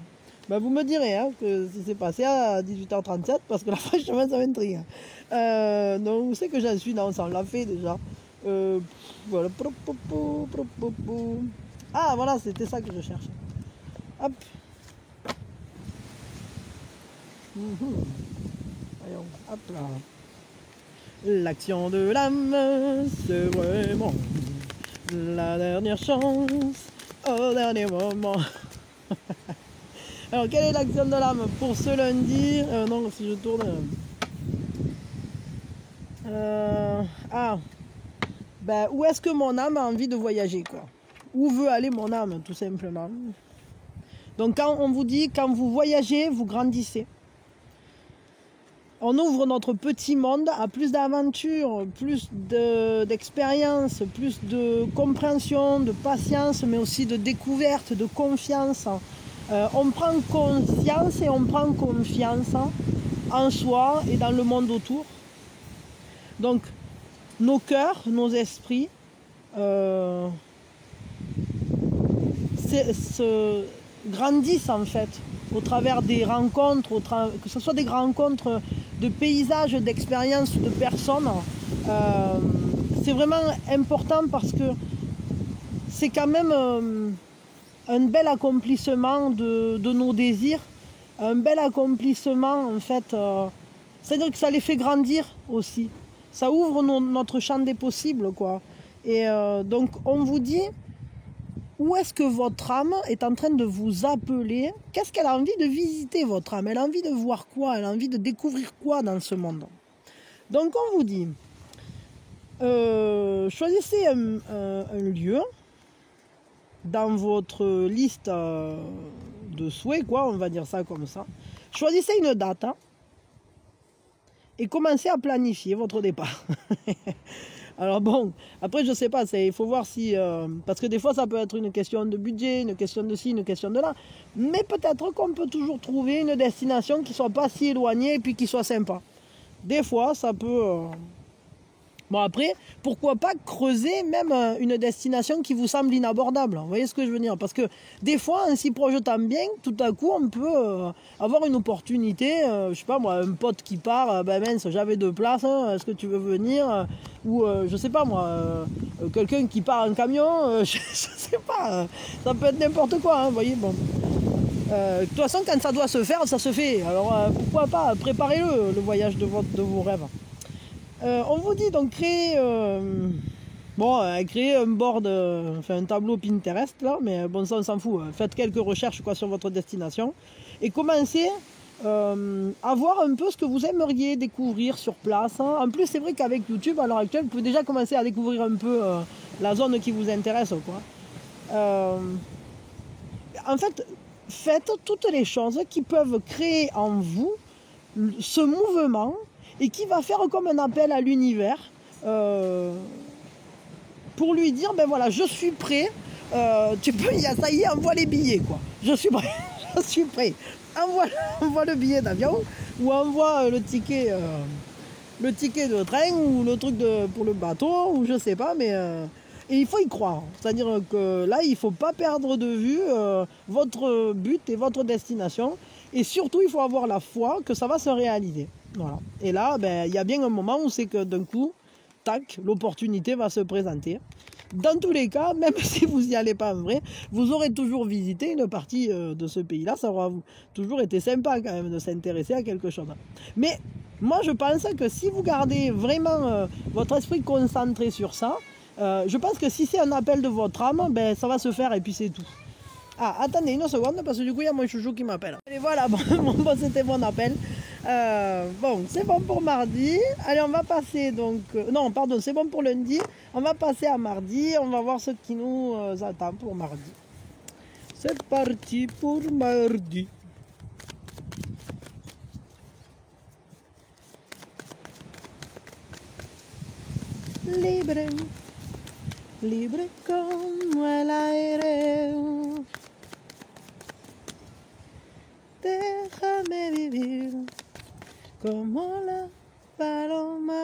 Ben vous me direz que si c'est passé à 18h37 parce que là franchement ça m'intrigue. Donc vous savez que j'en suis, non, ça on l'a fait déjà. Voilà. Ah voilà, c'était ça que je cherchais. Hop. Voyons, hop là. L'action de l'âme, c'est vraiment la dernière chance au dernier moment. Alors, quelle est l'action de l'âme pour ce lundi? Non, si je tourne... Ben, où est-ce que mon âme a envie de voyager, quoi? Où veut aller mon âme, tout simplement? Donc, quand on vous dit, quand vous voyagez, vous grandissez. On ouvre notre petit monde à plus d'aventures, plus d'expérience, plus de compréhension, de patience, mais aussi de découverte, de confiance. On prend conscience et on prend confiance en soi et dans le monde autour. Donc, nos cœurs, nos esprits se grandissent en fait au travers des rencontres, que ce soit des rencontres de paysages, d'expériences, de personnes. C'est vraiment important parce que c'est quand même un bel accomplissement de nos désirs un bel accomplissement en fait. C'est-à-dire que ça les fait grandir aussi. Ça ouvre notre champ des possibles, quoi. Et donc on vous dit, où est-ce que votre âme est en train de vous appeler? Qu'est-ce qu'elle a envie de visiter, votre âme? Elle a envie de voir quoi? Elle a envie de découvrir quoi dans ce monde? Donc on vous dit, choisissez un lieu dans votre liste de souhaits, quoi, on va dire ça comme ça. Choisissez une date, hein, et commencez à planifier votre départ. Alors bon, après je sais pas, il faut voir si... parce que des fois ça peut être une question de budget, une question de ci, une question de là. Mais peut-être qu'on peut toujours trouver une destination qui soit pas si éloignée et puis qui soit sympa. Des fois ça peut... Bon après, pourquoi pas creuser même une destination qui vous semble inabordable. Vous voyez ce que je veux dire? Parce que des fois, en s'y projetant bien, tout à coup, on peut avoir une opportunité. Je sais pas moi, un pote qui part, ben mince, j'avais 2 places, hein, est-ce que tu veux venir? Ou je sais pas moi, quelqu'un qui part en camion, je sais pas, ça peut être n'importe quoi, hein, vous voyez, bon. De toute façon, quand ça doit se faire, ça se fait. Alors pourquoi pas, préparez-le, le voyage de vos rêves. On vous dit donc créer un board, un tableau Pinterest là, mais bon ça on s'en fout. Faites quelques recherches quoi sur votre destination et commencez à voir un peu ce que vous aimeriez découvrir sur place. Hein. En plus c'est vrai qu'avec YouTube à l'heure actuelle vous pouvez déjà commencer à découvrir un peu la zone qui vous intéresse quoi. En fait, faites toutes les choses qui peuvent créer en vous ce mouvement et qui va faire comme un appel à l'univers pour lui dire, ben voilà, je suis prêt, tu peux, ça y est, envoie les billets, quoi. Je suis prêt, je suis prêt. Envoie le billet d'avion ou envoie le ticket de train ou le truc pour le bateau ou je sais pas, mais... et il faut y croire. C'est-à-dire que là, il ne faut pas perdre de vue votre but et votre destination. Et surtout, il faut avoir la foi que ça va se réaliser. Voilà. Et là, ben, y a bien un moment où c'est que d'un coup, tac, l'opportunité va se présenter. Dans tous les cas, même si vous n'y allez pas en vrai, vous aurez toujours visité une partie de ce pays-là. Ça aura toujours été sympa quand même de s'intéresser à quelque chose. Mais moi, je pense que si vous gardez vraiment votre esprit concentré sur ça, je pense que si c'est un appel de votre âme, ben, ça va se faire et puis c'est tout. Ah, attendez une seconde parce que du coup il y a mon chouchou qui m'appelle. Et voilà, bon, c'était mon appel. Bon, c'est bon pour mardi. Allez, on va passer donc... non, pardon, c'est bon pour lundi. On va passer à mardi. On va voir ce qui nous attend pour mardi. C'est parti pour mardi. Libre, libre como el aire. Déjame vivir como la paloma.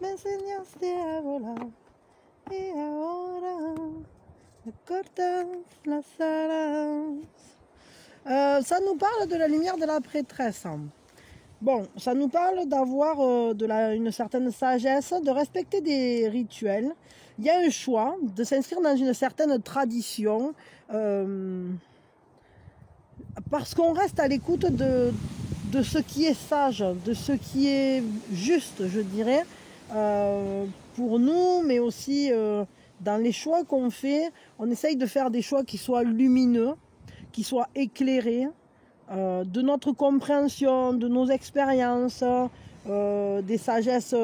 Me enseñaste a volar y ahora me cortas las alas. Ça nous parle de la lumière de la prêtresse. Bon, ça nous parle d'avoir une certaine sagesse, de respecter des rituels. Il y a un choix de s'inscrire dans une certaine tradition. Parce qu'on reste à l'écoute de ce qui est sage, de ce qui est juste, je dirais, pour nous, mais aussi dans les choix qu'on fait, on essaye de faire des choix qui soient lumineux, qui soient éclairés, de notre compréhension, de nos expériences, des sagesses...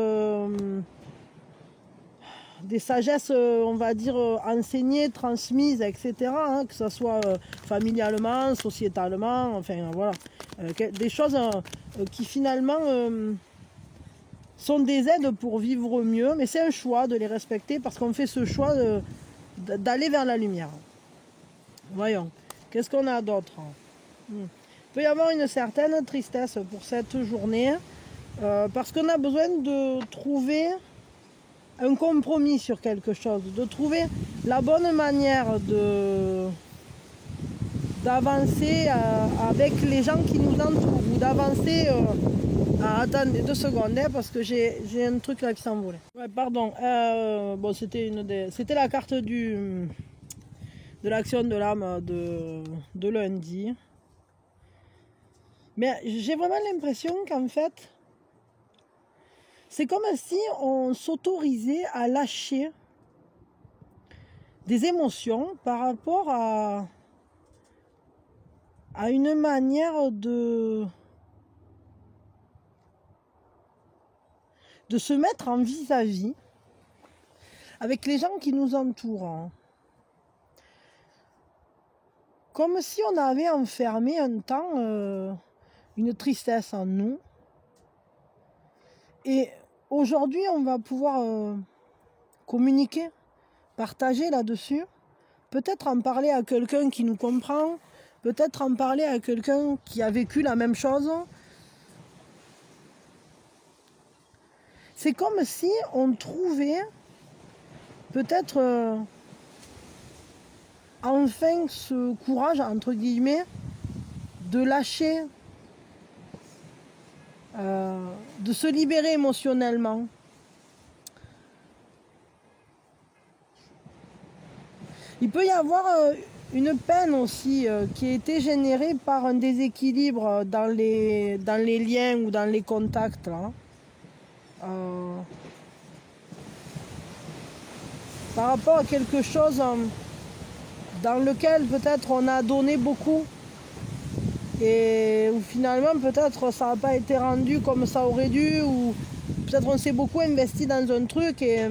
on va dire, enseignées, transmises, etc. Hein, que ce soit familialement, sociétalement, enfin voilà. Des choses qui finalement sont des aides pour vivre mieux, mais c'est un choix de les respecter parce qu'on fait ce choix d'aller vers la lumière. Voyons, qu'est-ce qu'on a d'autre? Il peut y avoir une certaine tristesse pour cette journée parce qu'on a besoin de trouver un compromis sur quelque chose, de trouver la bonne manière d'avancer avec les gens qui nous entourent ou d'avancer... attendez 2 secondes parce que j'ai un truc là qui s'envolait. Ouais, pardon, bon, c'était la carte de l'action de l'âme de lundi. Mais j'ai vraiment l'impression qu'en fait, c'est comme si on s'autorisait à lâcher des émotions par rapport à une manière de se mettre en vis-à-vis avec les gens qui nous entourent. Comme si on avait enfermé un temps une tristesse en nous. Et aujourd'hui, on va pouvoir communiquer, partager là-dessus. Peut-être en parler à quelqu'un qui nous comprend. Peut-être en parler à quelqu'un qui a vécu la même chose. C'est comme si on trouvait peut-être enfin ce courage, entre guillemets, de lâcher, de se libérer émotionnellement. Il peut y avoir une peine aussi qui a été générée par un déséquilibre dans les liens ou dans les contacts. Là. Par rapport à quelque chose dans lequel peut-être on a donné beaucoup et où finalement peut-être ça n'a pas été rendu comme ça aurait dû, ou peut-être on s'est beaucoup investi dans un truc et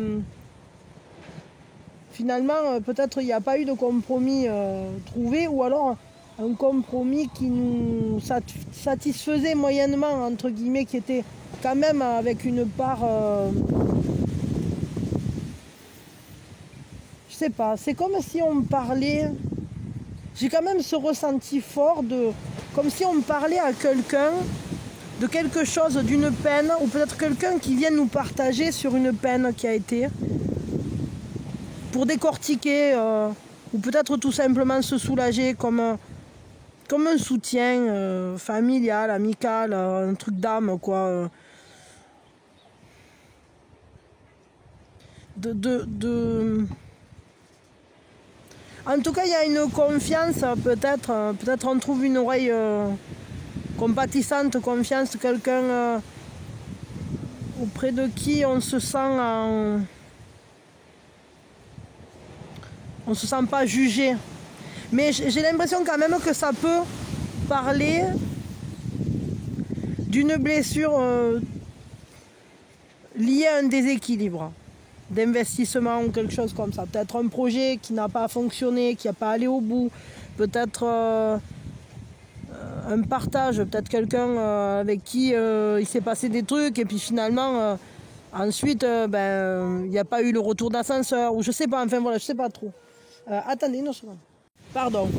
finalement peut-être il n'y a pas eu de compromis trouvé, ou alors un compromis qui nous satisfaisait moyennement, entre guillemets, qui était quand même avec une part je sais pas, c'est comme si on parlait, j'ai quand même ce ressenti fort de, comme si on parlait à quelqu'un de quelque chose, d'une peine, ou peut-être quelqu'un qui vient nous partager sur une peine qui a été, pour décortiquer, ou peut-être tout simplement se soulager comme un soutien familial, amical, un truc d'âme, quoi. En tout cas, il y a une confiance, peut-être on trouve une oreille compatissante, confiance, quelqu'un auprès de qui on se sent on se sent pas jugé. Mais j'ai l'impression quand même que ça peut parler d'une blessure liée à un déséquilibre d'investissement ou quelque chose comme ça. Peut-être un projet qui n'a pas fonctionné, qui n'a pas allé au bout. Peut-être un partage, peut-être quelqu'un avec qui il s'est passé des trucs et puis finalement ensuite il n'y a pas eu le retour d'ascenseur, ou je sais pas, enfin voilà, je sais pas trop. Attendez une seconde. Pardon.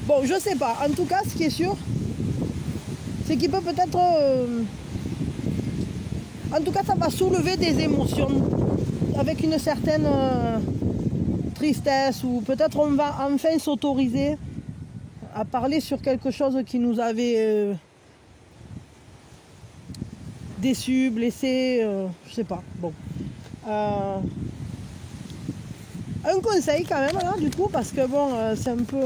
Bon, je sais pas. En tout cas, ce qui est sûr, c'est qu'il peut peut-être... en tout cas, ça va soulever des émotions avec une certaine tristesse, ou peut-être on va enfin s'autoriser à parler sur quelque chose qui nous avait déçus, blessés, je sais pas. Bon. Un conseil quand même, là, du coup, parce que bon, c'est un peu...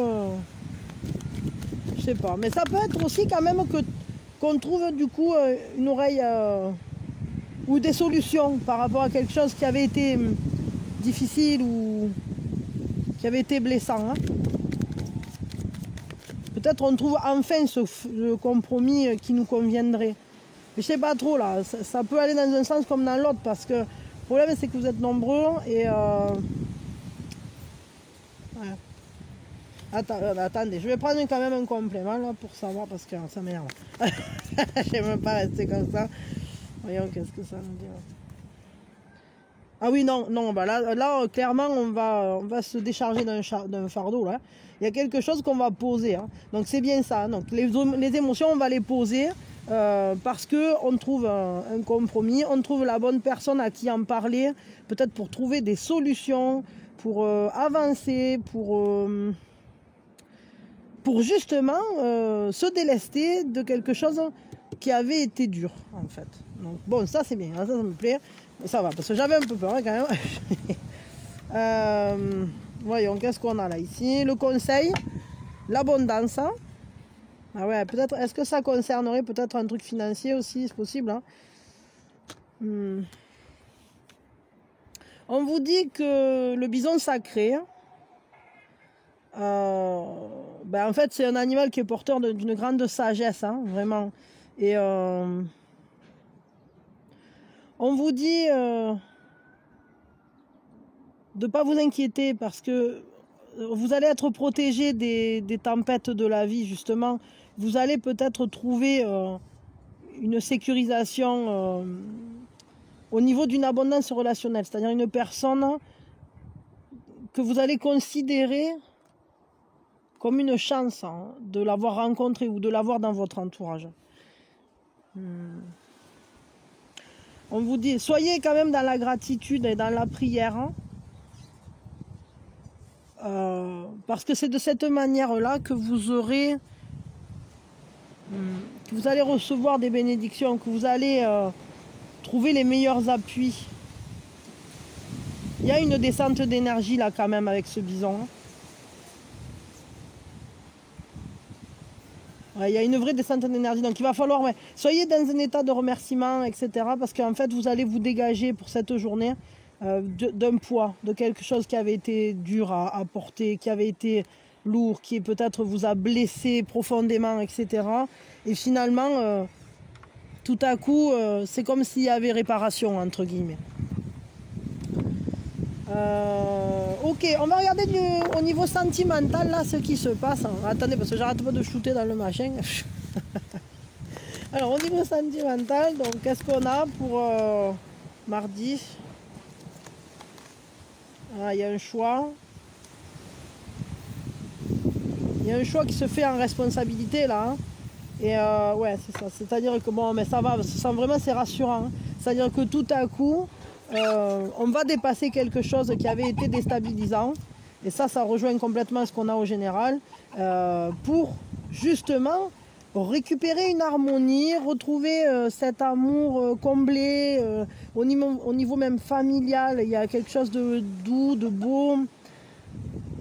je sais pas. Mais ça peut être aussi quand même qu'on trouve du coup une oreille ou des solutions par rapport à quelque chose qui avait été difficile ou qui avait été blessant. Hein. Peut-être on trouve enfin le compromis qui nous conviendrait. Mais je sais pas trop là, ça peut aller dans un sens comme dans l'autre, parce que le problème c'est que vous êtes nombreux et... ouais. Attendez, je vais prendre quand même un complément là pour savoir, parce que ça m'énerve. Je vais même pas rester comme ça. Voyons qu'est-ce que ça nous dit. Ah oui, non, bah là clairement on va se décharger d'un fardeau là. Il y a quelque chose qu'on va poser. Hein. Donc c'est bien ça. Donc les émotions, on va les poser parce que on trouve un compromis, on trouve la bonne personne à qui en parler, peut-être pour trouver des solutions, pour avancer, pour justement se délester de quelque chose qui avait été dur en fait. Donc bon, ça c'est bien, ça me plaît. Ça va, parce que j'avais un peu peur hein, quand même. Voyons, qu'est-ce qu'on a là ici? Le conseil, l'abondance. Ah ouais, peut-être, est-ce que ça concernerait peut-être un truc financier aussi, c'est possible, hein? On vous dit que le bison sacré, en fait, c'est un animal qui est porteur d'une grande sagesse, hein, vraiment. Et on vous dit de ne pas vous inquiéter parce que vous allez être protégé des tempêtes de la vie, justement. Vous allez peut-être trouver une sécurisation au niveau d'une abondance relationnelle, c'est-à-dire une personne que vous allez considérer comme une chance, hein, de l'avoir rencontrée ou de l'avoir dans votre entourage. On vous dit, soyez quand même dans la gratitude et dans la prière, hein, parce que c'est de cette manière-là que vous aurez, que vous allez recevoir des bénédictions, que vous allez trouver les meilleurs appuis. Il y a une descente d'énergie là quand même avec ce bison. Ouais, il y a une vraie descente d'énergie, donc il va falloir, soyez dans un état de remerciement, etc. Parce qu'en fait, vous allez vous dégager pour cette journée d'un poids, de quelque chose qui avait été dur à porter, qui avait été lourd, qui peut-être vous a blessé profondément, etc. Et finalement, tout à coup, c'est comme s'il y avait réparation, entre guillemets. Ok, on va regarder au niveau sentimental là ce qui se passe. Attendez, parce que j'arrête pas de shooter dans le machin. Alors au niveau sentimental, donc qu'est-ce qu'on a pour mardi? Ah, il y a un choix. Il y a un choix qui se fait en responsabilité là. Hein. Et ouais, c'est ça. C'est-à-dire que bon, mais ça va, vraiment c'est rassurant. Hein. C'est-à-dire que tout à coup, on va dépasser quelque chose qui avait été déstabilisant. Et ça rejoint complètement ce qu'on a au général. Pour justement récupérer une harmonie, retrouver cet amour comblé. Au niveau même familial, il y a quelque chose de doux, de beau.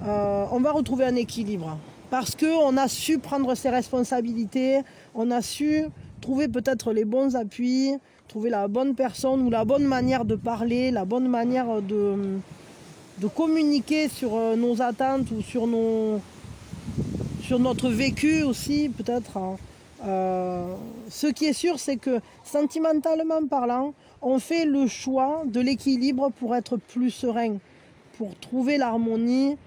On va retrouver un équilibre. Parce qu'on a su prendre ses responsabilités, on a su trouver peut-être les bons appuis, trouver la bonne personne ou la bonne manière de parler, la bonne manière de communiquer sur nos attentes ou sur notre vécu aussi peut-être. Ce qui est sûr, c'est que sentimentalement parlant, on fait le choix de l'équilibre pour être plus serein, pour trouver l'harmonie,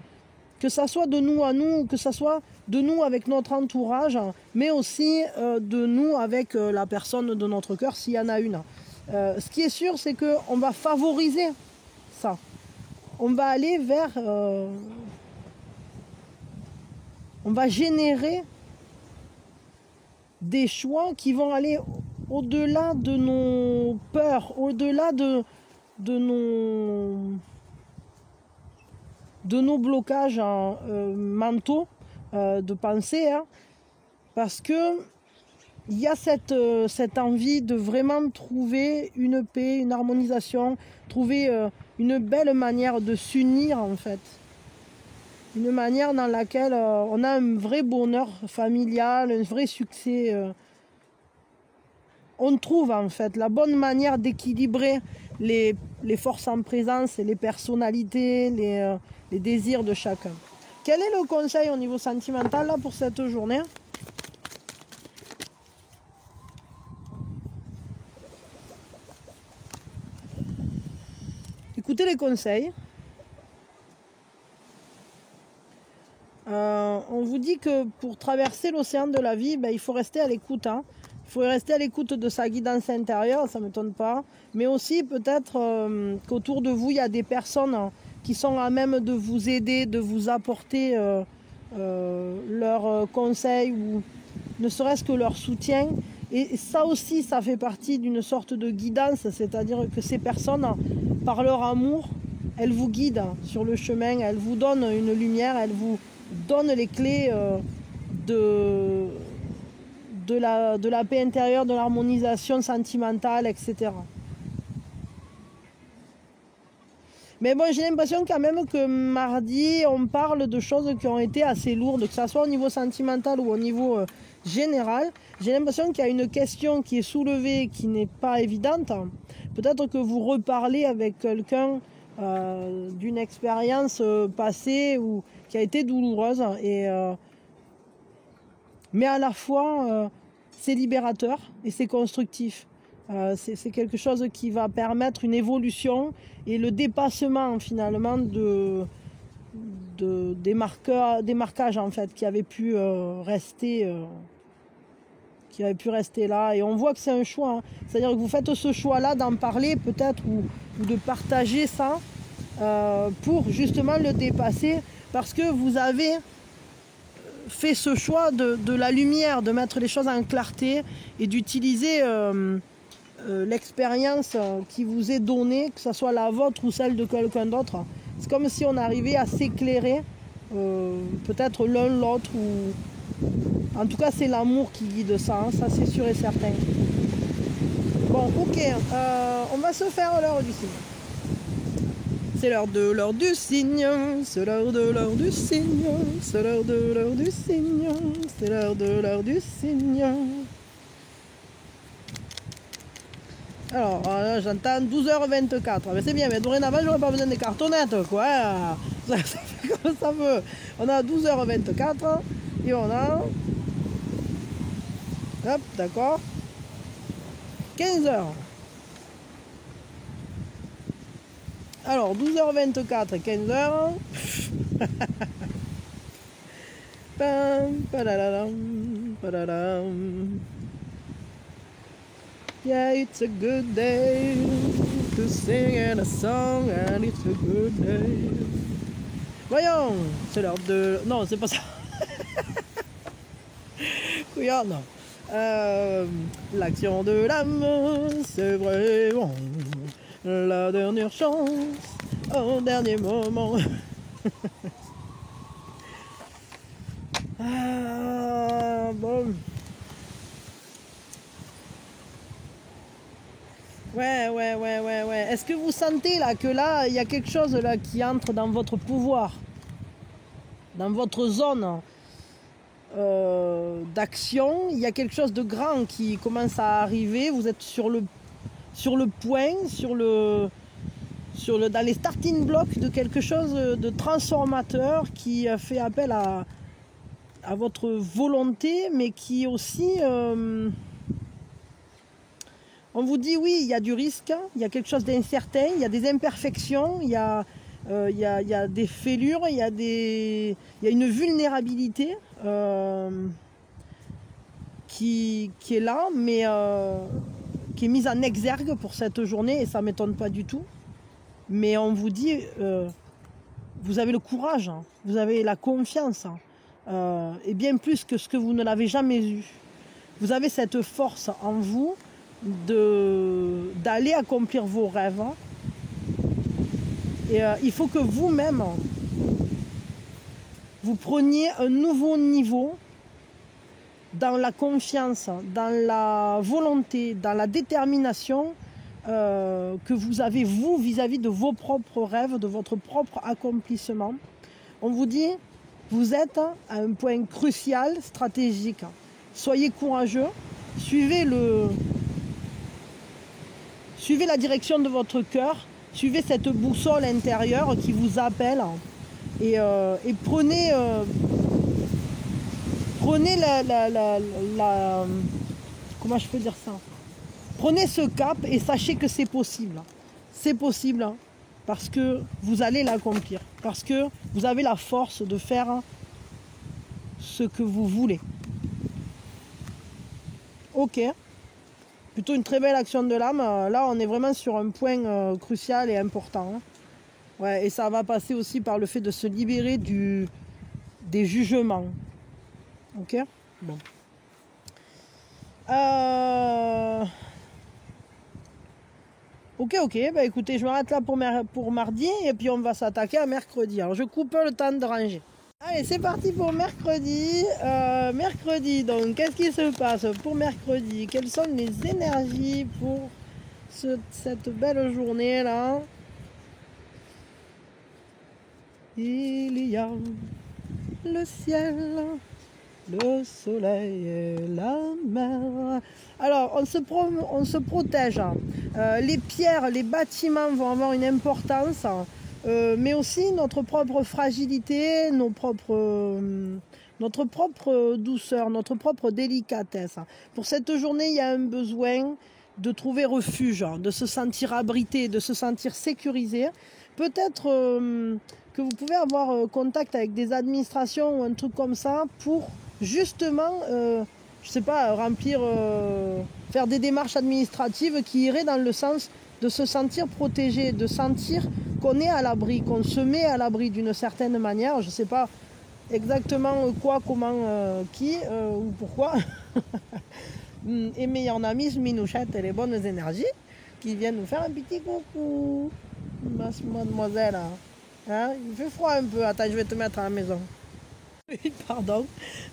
que ça soit de nous à nous, que ça soit de nous avec notre entourage, mais aussi de nous avec la personne de notre cœur, s'il y en a une. Ce qui est sûr, c'est qu'on va favoriser ça. On va aller vers... on va générer des choix qui vont aller au-delà de nos peurs, au-delà de nos blocages mentaux de pensée, hein, parce que il y a cette envie de vraiment trouver une paix, une harmonisation, trouver une belle manière de s'unir en fait. Une manière dans laquelle on a un vrai bonheur familial, un vrai succès. On trouve en fait la bonne manière d'équilibrer les forces en présence et les personnalités, les désirs de chacun. Quel est le conseil au niveau sentimental là, pour cette journée? Écoutez les conseils. On vous dit que pour traverser l'océan de la vie, il faut rester à l'écoute. Hein. Il faut rester à l'écoute de sa guidance intérieure, ça ne m'étonne pas. Mais aussi peut-être qu'autour de vous, il y a des personnes qui sont à même de vous aider, de vous apporter leurs conseils ou ne serait-ce que leur soutien. Et ça aussi, ça fait partie d'une sorte de guidance, c'est-à-dire que ces personnes, par leur amour, elles vous guident sur le chemin, elles vous donnent une lumière, elles vous donnent les clés de la paix intérieure, de l'harmonisation sentimentale, etc. Mais bon, j'ai l'impression quand même que mardi, on parle de choses qui ont été assez lourdes, que ce soit au niveau sentimental ou au niveau général. J'ai l'impression qu'il y a une question qui est soulevée qui n'est pas évidente. Peut-être que vous reparlez avec quelqu'un d'une expérience passée ou qui a été douloureuse. Mais à la fois, c'est libérateur et c'est constructif. C'est quelque chose qui va permettre une évolution et le dépassement finalement des marquages en fait qui avaient pu rester là. Et on voit que c'est un choix, hein. C'est-à-dire que vous faites ce choix-là d'en parler peut-être ou de partager ça pour justement le dépasser, parce que vous avez fait ce choix de la lumière, de mettre les choses en clarté et d'utiliser l'expérience qui vous est donnée, que ce soit la vôtre ou celle de quelqu'un d'autre. C'est comme si on arrivait à s'éclairer, peut-être l'un l'autre, ou en tout cas c'est l'amour qui guide ça, hein, ça c'est sûr et certain. Bon, ok, on va se faire l'heure du signe. C'est l'heure du signe, c'est l'heure du signe, c'est l'heure du signe, c'est l'heure du signe. Alors là, j'entends 12h24. Mais c'est bien, mais dorénavant, j'aurais pas besoin des cartonnettes, quoi. Ça fait comme ça veut. On a 12h24 et on a. Hop, d'accord. 15h. Alors, 12h24, 15h. Pam, padadam, padadam. Yeah, it's a good day to sing a song, and it's a good day. Voyons, c'est l'heure de... Non, c'est pas ça. Regarde, non. L'action de l'âme, c'est vraiment la dernière chance, au dernier moment. Bon. Ouais. Est-ce que vous sentez là que là, il y a quelque chose là qui entre dans votre pouvoir, dans votre zone d'action? Il y a quelque chose de grand qui commence à arriver. Vous êtes sur le point, dans les starting blocks de quelque chose de transformateur qui fait appel à votre volonté, mais qui aussi... on vous dit oui, il y a du risque, il y a quelque chose d'incertain, il y a des imperfections, il y a des fêlures, il y a une vulnérabilité qui est là, mais qui est mise en exergue pour cette journée, et ça ne m'étonne pas du tout. Mais on vous dit, vous avez le courage, hein, vous avez la confiance, hein, et bien plus que ce que vous ne l'avez jamais eu. Vous avez cette force en vous d'aller accomplir vos rêves, hein. Et il faut que vous-même vous preniez un nouveau niveau dans la confiance, dans la volonté, dans la détermination que vous avez vous vis-à-vis de vos propres rêves, de votre propre accomplissement. On vous dit, vous êtes à un point crucial, stratégique. Soyez courageux, suivez la direction de votre cœur, suivez cette boussole intérieure qui vous appelle et prenez la comment je peux dire ça, prenez ce cap et sachez que c'est possible. C'est possible, hein, parce que vous allez l'accomplir, parce que vous avez la force de faire ce que vous voulez. Ok, plutôt une très belle action de l'âme. Là, on est vraiment sur un point crucial et important, hein. Ouais, et ça va passer aussi par le fait de se libérer des jugements. Ok, bon. Ok, bah écoutez, je m'arrête là pour mardi et puis on va s'attaquer à mercredi. Alors je coupe le temps de ranger. Allez, c'est parti pour mercredi. Mercredi, donc, qu'est-ce qui se passe pour mercredi? Quelles sont les énergies pour cette belle journée-là? Il y a le ciel, le soleil et la mer. Alors, on se protège. Les pierres, les bâtiments vont avoir une importance, mais aussi notre propre fragilité, notre propre douceur, notre propre délicatesse. Pour cette journée, il y a un besoin de trouver refuge, de se sentir abrité, de se sentir sécurisé. Peut-être que vous pouvez avoir contact avec des administrations ou un truc comme ça pour justement, je sais pas, faire des démarches administratives qui iraient dans le sens de se sentir protégé, de sentir qu'on est à l'abri, qu'on se met à l'abri d'une certaine manière. Je sais pas exactement quoi, comment, qui ou pourquoi. Et meilleur ami, Minouchette et les bonnes énergies qui viennent nous faire un petit coucou. Mademoiselle, hein, il fait froid un peu. Attends, je vais te mettre à la maison. Pardon.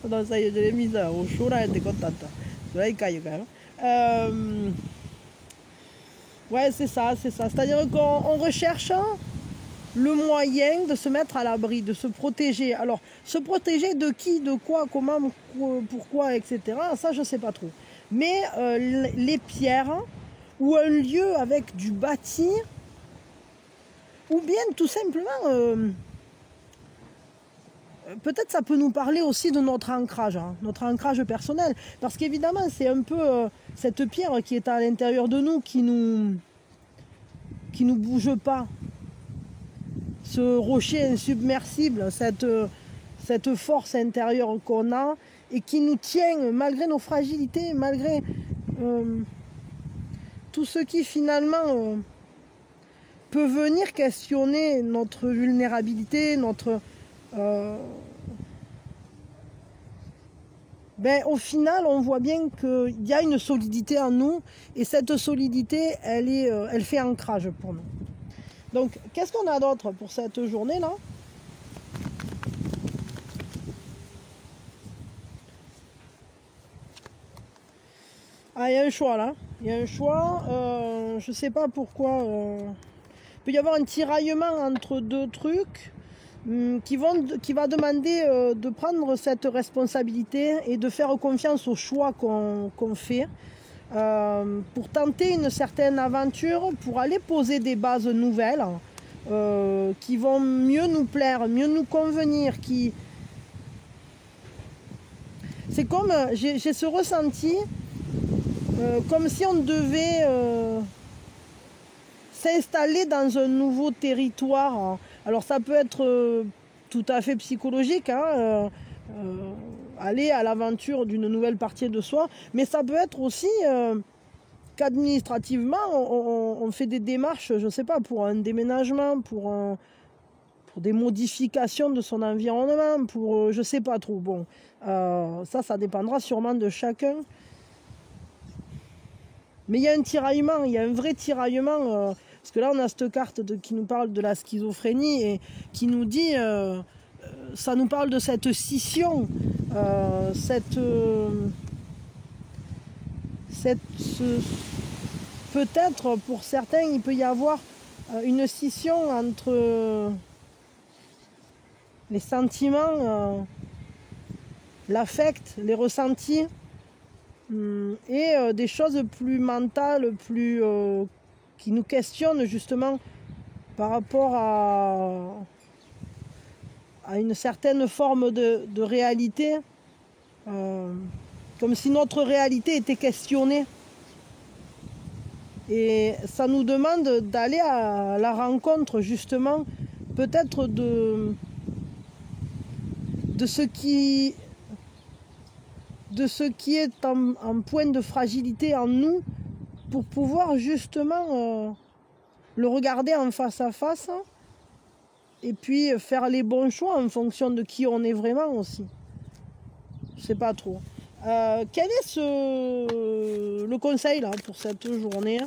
Non, ça y est, je l'ai mise au chaud là, elle était contente. Là, il caille quand même. Ouais, c'est ça. C'est-à-dire qu'on recherche le moyen de se mettre à l'abri, de se protéger. Alors, se protéger de qui, de quoi, comment, pourquoi, etc. Ça, je ne sais pas trop. Mais les pierres ou un lieu avec du bâti, ou bien tout simplement, peut-être ça peut nous parler aussi de notre notre ancrage personnel. Parce qu'évidemment, c'est un peu cette pierre qui est à l'intérieur de nous qui nous bouge pas. Ce rocher insubmersible, cette force intérieure qu'on a et qui nous tient malgré nos fragilités, malgré tout ce qui finalement peut venir questionner notre vulnérabilité, au final, on voit bien qu'il y a une solidité en nous et cette solidité, elle fait ancrage pour nous. Donc, qu'est-ce qu'on a d'autre pour cette journée-là? Ah, il y a un choix là. Il y a un choix. Je ne sais pas pourquoi. Il peut y avoir un tiraillement entre deux trucs qui va demander de prendre cette responsabilité et de faire confiance au choix qu'on fait. Pour tenter une certaine aventure, pour aller poser des bases nouvelles qui vont mieux nous plaire, mieux nous convenir. C'est comme, j'ai ce ressenti, comme si on devait s'installer dans un nouveau territoire. Alors ça peut être tout à fait psychologique, aller à l'aventure d'une nouvelle partie de soi, mais ça peut être aussi qu'administrativement on fait des démarches, je ne sais pas, pour un déménagement, pour des modifications de son environnement, pour je ne sais pas trop. Bon, ça dépendra sûrement de chacun. Mais il y a un tiraillement, il y a un vrai tiraillement, parce que là on a cette carte qui nous parle de la schizophrénie et qui nous dit, ça nous parle de cette scission, peut-être pour certains il peut y avoir une scission entre les sentiments, l'affect, les ressentis, et des choses plus mentales, qui nous questionnent justement par rapport à une certaine forme de réalité, comme si notre réalité était questionnée. Et ça nous demande d'aller à la rencontre justement peut-être de ce qui est en point de fragilité en nous pour pouvoir justement le regarder en face à face et puis faire les bons choix en fonction de qui on est vraiment aussi. Je sais pas trop. Quel est le conseil là pour cette journée?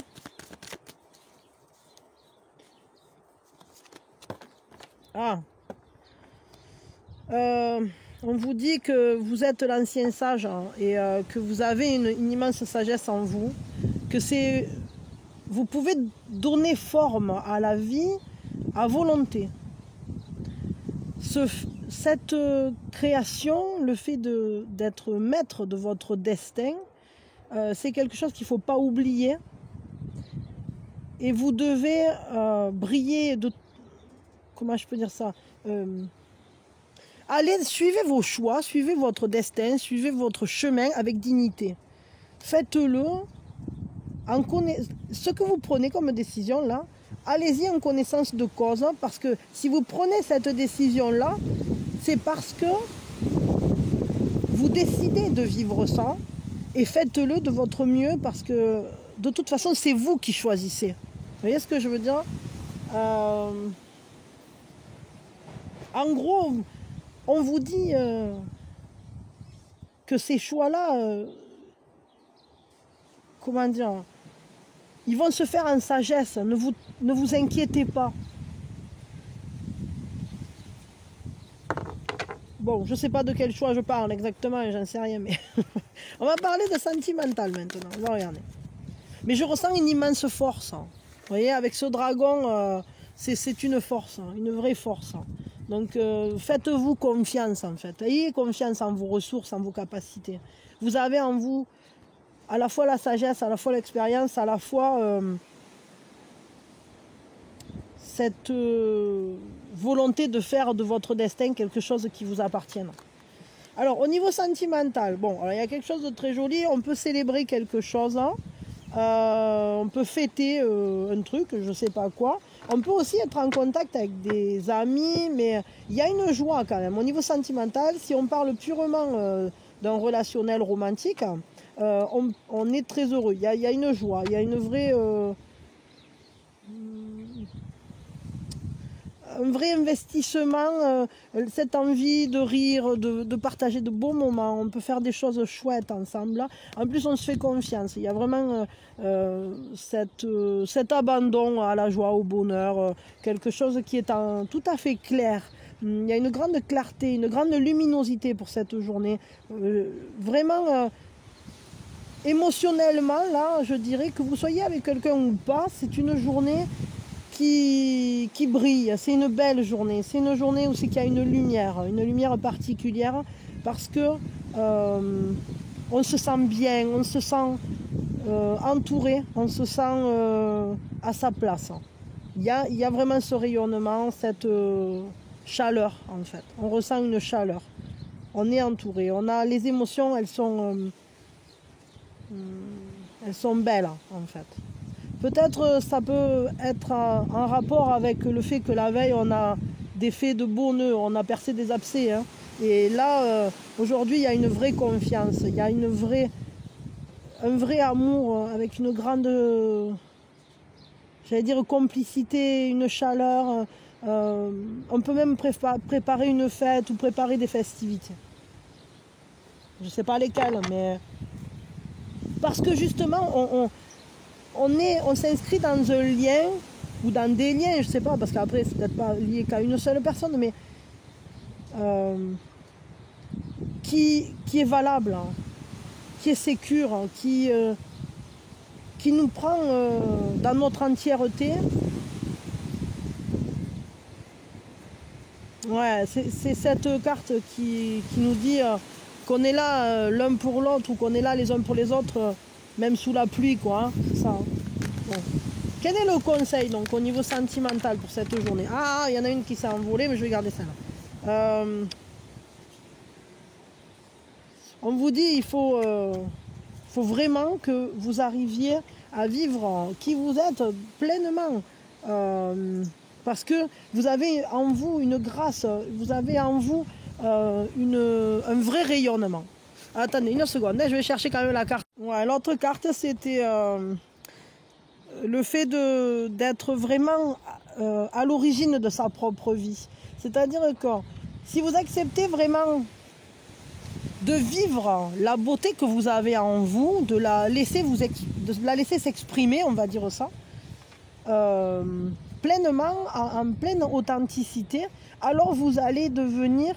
On vous dit que vous êtes l'ancien sage et que vous avez une immense sagesse en vous, que vous pouvez donner forme à la vie à volonté. cette création, le fait d'être maître de votre destin, c'est quelque chose qu'il ne faut pas oublier. Et vous devez briller de... Comment je peux dire ça, allez, suivez vos choix, suivez votre destin, suivez votre chemin avec dignité. Faites-le ce que vous prenez comme décision là, allez-y en connaissance de cause, parce que si vous prenez cette décision là, c'est parce que vous décidez de vivre ça, et faites-le de votre mieux, parce que de toute façon c'est vous qui choisissez. Vous voyez ce que je veux dire? En gros, on vous dit que ces choix-là, comment dire, ils vont se faire en sagesse, ne vous inquiétez pas. Bon, je ne sais pas de quel choix je parle exactement, j'en sais rien, mais on va parler de sentimental maintenant, on va regarder. Mais je ressens une immense force. Vous voyez, avec ce dragon, c'est une force, une vraie force. Donc faites-vous confiance en fait. Ayez confiance en vos ressources, en vos capacités. Vous avez en vous à la fois la sagesse, à la fois l'expérience, à la fois cette volonté de faire de votre destin quelque chose qui vous appartienne. Alors au niveau sentimental, bon, alors, il y a quelque chose de très joli, on peut célébrer quelque chose, hein. On peut fêter un truc, je ne sais pas quoi. On peut aussi être en contact avec des amis, mais il y a une joie quand même. Au niveau sentimental, si on parle purement d'un relationnel romantique, on est très heureux. Il y a une joie, il y a une vraie... un vrai investissement, cette envie de rire, de partager de beaux moments. On peut faire des choses chouettes ensemble. Là. En plus, on se fait confiance. Il y a vraiment cet abandon à la joie, au bonheur, quelque chose qui est tout à fait clair. Il y a une grande clarté, une grande luminosité pour cette journée. Vraiment, émotionnellement, là, je dirais que vous soyez avec quelqu'un ou pas, c'est une journée qui brille, c'est une belle journée, c'est une journée où c'est qu'il y a une lumière particulière, parce que on se sent bien, on se sent entouré, on se sent à sa place. Il y a vraiment ce rayonnement, cette chaleur en fait, on ressent une chaleur, on est entouré, on a les émotions, elles sont belles en fait. Peut-être ça peut être en rapport avec le fait que la veille on a défait de beaux nœuds, on a percé des abcès. Hein. Et là, aujourd'hui, il y a une vraie confiance, il y a un vrai amour avec une grande, j'allais dire, complicité, une chaleur. On peut même préparer une fête ou préparer des festivités. Je ne sais pas lesquelles, mais parce que justement, on s'inscrit dans un lien ou dans des liens, je ne sais pas, parce qu'après c'est peut-être pas lié qu'à une seule personne, mais qui est valable, hein, qui est sécure, hein, qui nous prend dans notre entièreté. Ouais, c'est cette carte qui nous dit qu'on est là l'un pour l'autre, ou qu'on est là les uns pour les autres, même sous la pluie, quoi. Hein, c'est ça. Hein. Bon. Quel est le conseil donc au niveau sentimental pour cette journée? Ah, il y en a une qui s'est envolée, mais je vais garder celle-là. On vous dit, il faut vraiment que vous arriviez à vivre qui vous êtes pleinement. Parce que vous avez en vous une grâce, vous avez en vous un vrai rayonnement. Attendez une seconde, je vais chercher quand même la carte. Ouais, l'autre carte, c'était le fait d'être vraiment à l'origine de sa propre vie. C'est-à-dire que si vous acceptez vraiment de vivre la beauté que vous avez en vous, de la laisser s'exprimer, on va dire ça, pleinement, en pleine authenticité, alors vous allez devenir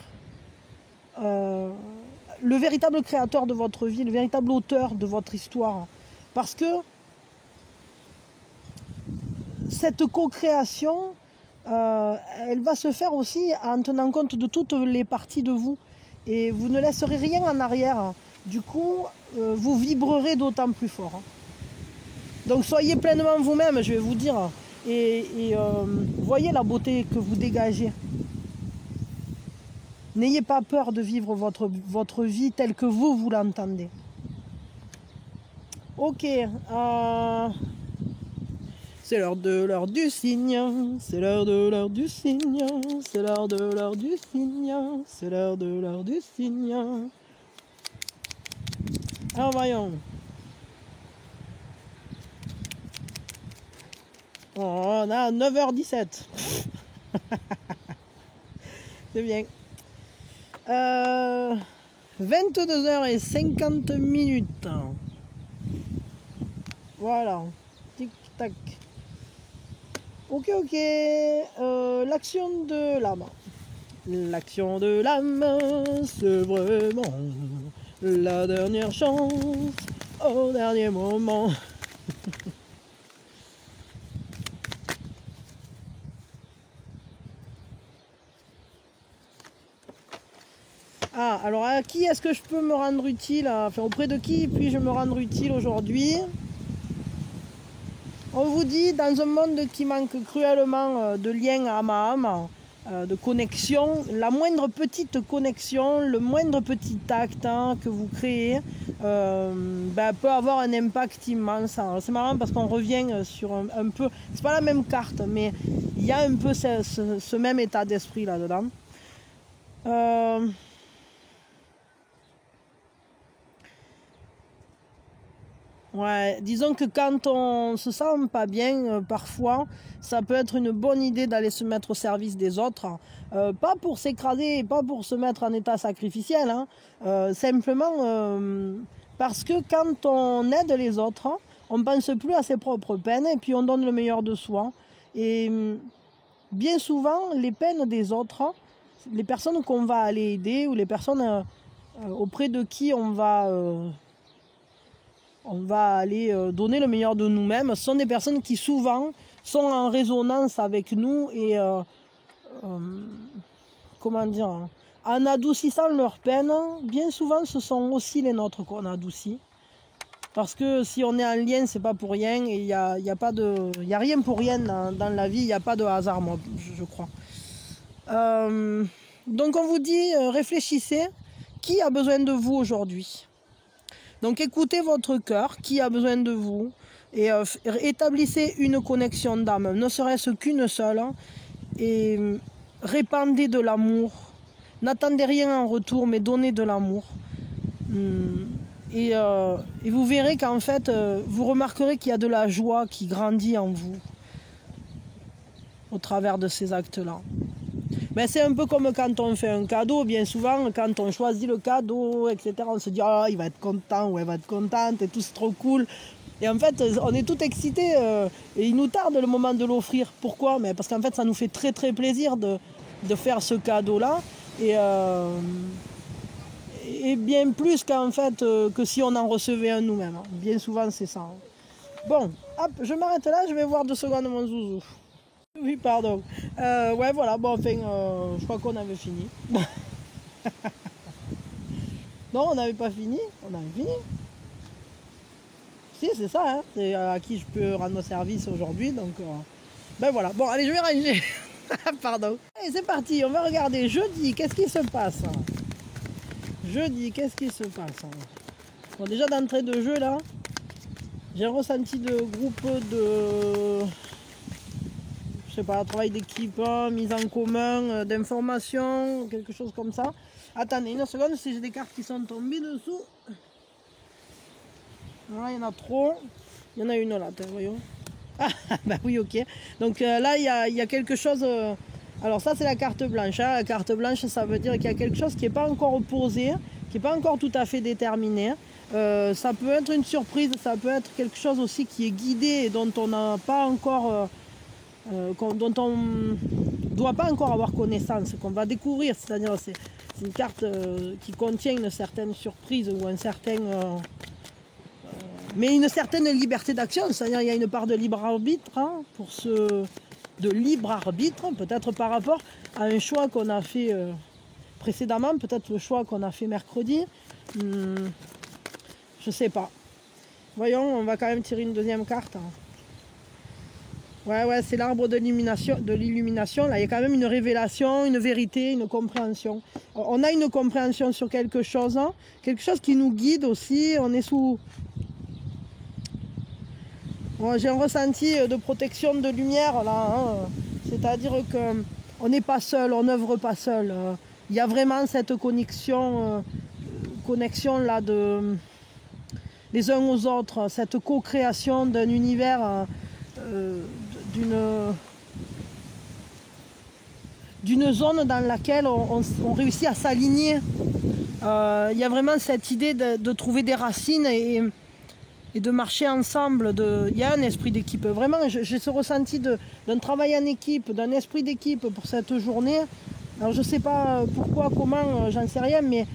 le véritable créateur de votre vie, le véritable auteur de votre histoire. Parce que cette co-création, elle va se faire aussi en tenant compte de toutes les parties de vous. Et vous ne laisserez rien en arrière. Du coup, vous vibrerez d'autant plus fort. Donc soyez pleinement vous-même, je vais vous dire. Et voyez la beauté que vous dégagez. N'ayez pas peur de vivre votre vie telle que vous l'entendez. Ok. C'est l'heure du cygne. C'est l'heure du cygne. C'est l'heure du cygne. C'est l'heure du cygne. Alors voyons. On a 9h17. C'est bien. 22h50. Voilà. Tic tac. Ok. L'action de l'âme. L'action de l'âme, c'est vraiment la dernière chance au dernier moment. Ah, alors à qui est-ce que je peux me rendre utile? Enfin, auprès de qui puis-je me rendre utile aujourd'hui? On vous dit, dans un monde qui manque cruellement de liens âme à âme, de connexion, la moindre petite connexion, le moindre petit acte que vous créez peut avoir un impact immense. C'est marrant parce qu'on revient sur un peu, c'est pas la même carte, mais il y a un peu ce même état d'esprit là-dedans. Ouais, disons que quand on se sent pas bien, parfois, ça peut être une bonne idée d'aller se mettre au service des autres. Pas pour s'écraser, pas pour se mettre en état sacrificiel, simplement parce que quand on aide les autres, on pense plus à ses propres peines et puis on donne le meilleur de soi. Et bien souvent, les peines des autres, les personnes qu'on va aller aider ou les personnes auprès de qui on va aller donner le meilleur de nous-mêmes, sont des personnes qui souvent sont en résonance avec nous et comment dire, en adoucissant leurs peines, bien souvent ce sont aussi les nôtres qu'on adoucit. Parce que si on est en lien, c'est pas pour rien et il y a rien pour rien dans la vie, il n'y a pas de hasard, moi, je crois. Donc on vous dit, réfléchissez, qui a besoin de vous aujourd'hui? Donc écoutez votre cœur, qui a besoin de vous, et établissez une connexion d'âme, ne serait-ce qu'une seule, et répandez de l'amour. N'attendez rien en retour, mais donnez de l'amour. Et vous verrez qu'en fait, vous remarquerez qu'il y a de la joie qui grandit en vous au travers de ces actes-là. Mais c'est un peu comme quand on fait un cadeau, bien souvent, quand on choisit le cadeau, etc., on se dit, oh, il va être content ou elle va être contente et tout, c'est trop cool. Et en fait, on est tout excité et il nous tarde le moment de l'offrir. Pourquoi? Mais parce qu'en fait, ça nous fait très très plaisir de faire ce cadeau-là. Et bien plus qu'en fait, que si on en recevait un nous-mêmes. Bien souvent, c'est ça. Bon, hop, je m'arrête là, je vais voir 2 secondes mon zouzou. Oui, pardon. Ouais, voilà, bon, enfin, je crois qu'on avait fini. Non, on n'avait pas fini. On avait fini. Si, c'est ça, hein. C'est à qui je peux rendre service aujourd'hui, donc... Ben voilà. Bon, allez, je vais ranger. Pardon. Allez, c'est parti, on va regarder. Jeudi, qu'est-ce qui se passe? Jeudi, qu'est-ce qui se passe? Bon, déjà, d'entrée de jeu, là, j'ai un ressenti de groupe de... je sais pas, travail d'équipe, mise en commun, d'informations, quelque chose comme ça. Attendez une seconde, si j'ai des cartes qui sont tombées dessous. Voilà, il y en a trop. Il y en a une là, voyons. Ah, bah oui, ok. Donc là, il y a quelque chose... alors ça, c'est la carte blanche. La carte blanche, ça veut dire qu'il y a quelque chose qui n'est pas encore posé, qui n'est pas encore tout à fait déterminé. Ça peut être une surprise, ça peut être quelque chose aussi qui est guidé et dont on n'a pas encore... dont on ne doit pas encore avoir connaissance, qu'on va découvrir. C'est-à-dire c'est une carte qui contient une certaine surprise ou un certain... mais une certaine liberté d'action, c'est-à-dire il y a une part de libre arbitre pour se de libre arbitre, peut-être par rapport à un choix qu'on a fait précédemment, peut-être le choix qu'on a fait mercredi. Je sais pas. Voyons, on va quand même tirer une deuxième carte. Ouais, c'est l'arbre de l'illumination. Là, il y a quand même une révélation, une vérité, une compréhension. On a une compréhension sur quelque chose qui nous guide aussi. On est sous... Bon, j'ai un ressenti de protection de lumière, là. C'est-à-dire qu'on n'est pas seul, on n'œuvre pas seul. Il y a vraiment cette connexion là les uns aux autres, cette co-création d'un univers, d'une zone dans laquelle on réussit à s'aligner. Il y a vraiment cette idée de trouver des racines et de marcher ensemble. Il y a un esprit d'équipe. Vraiment, j'ai ce ressenti d'un travail en équipe, d'un esprit d'équipe pour cette journée. Alors je ne sais pas pourquoi, comment, j'en sais rien, mais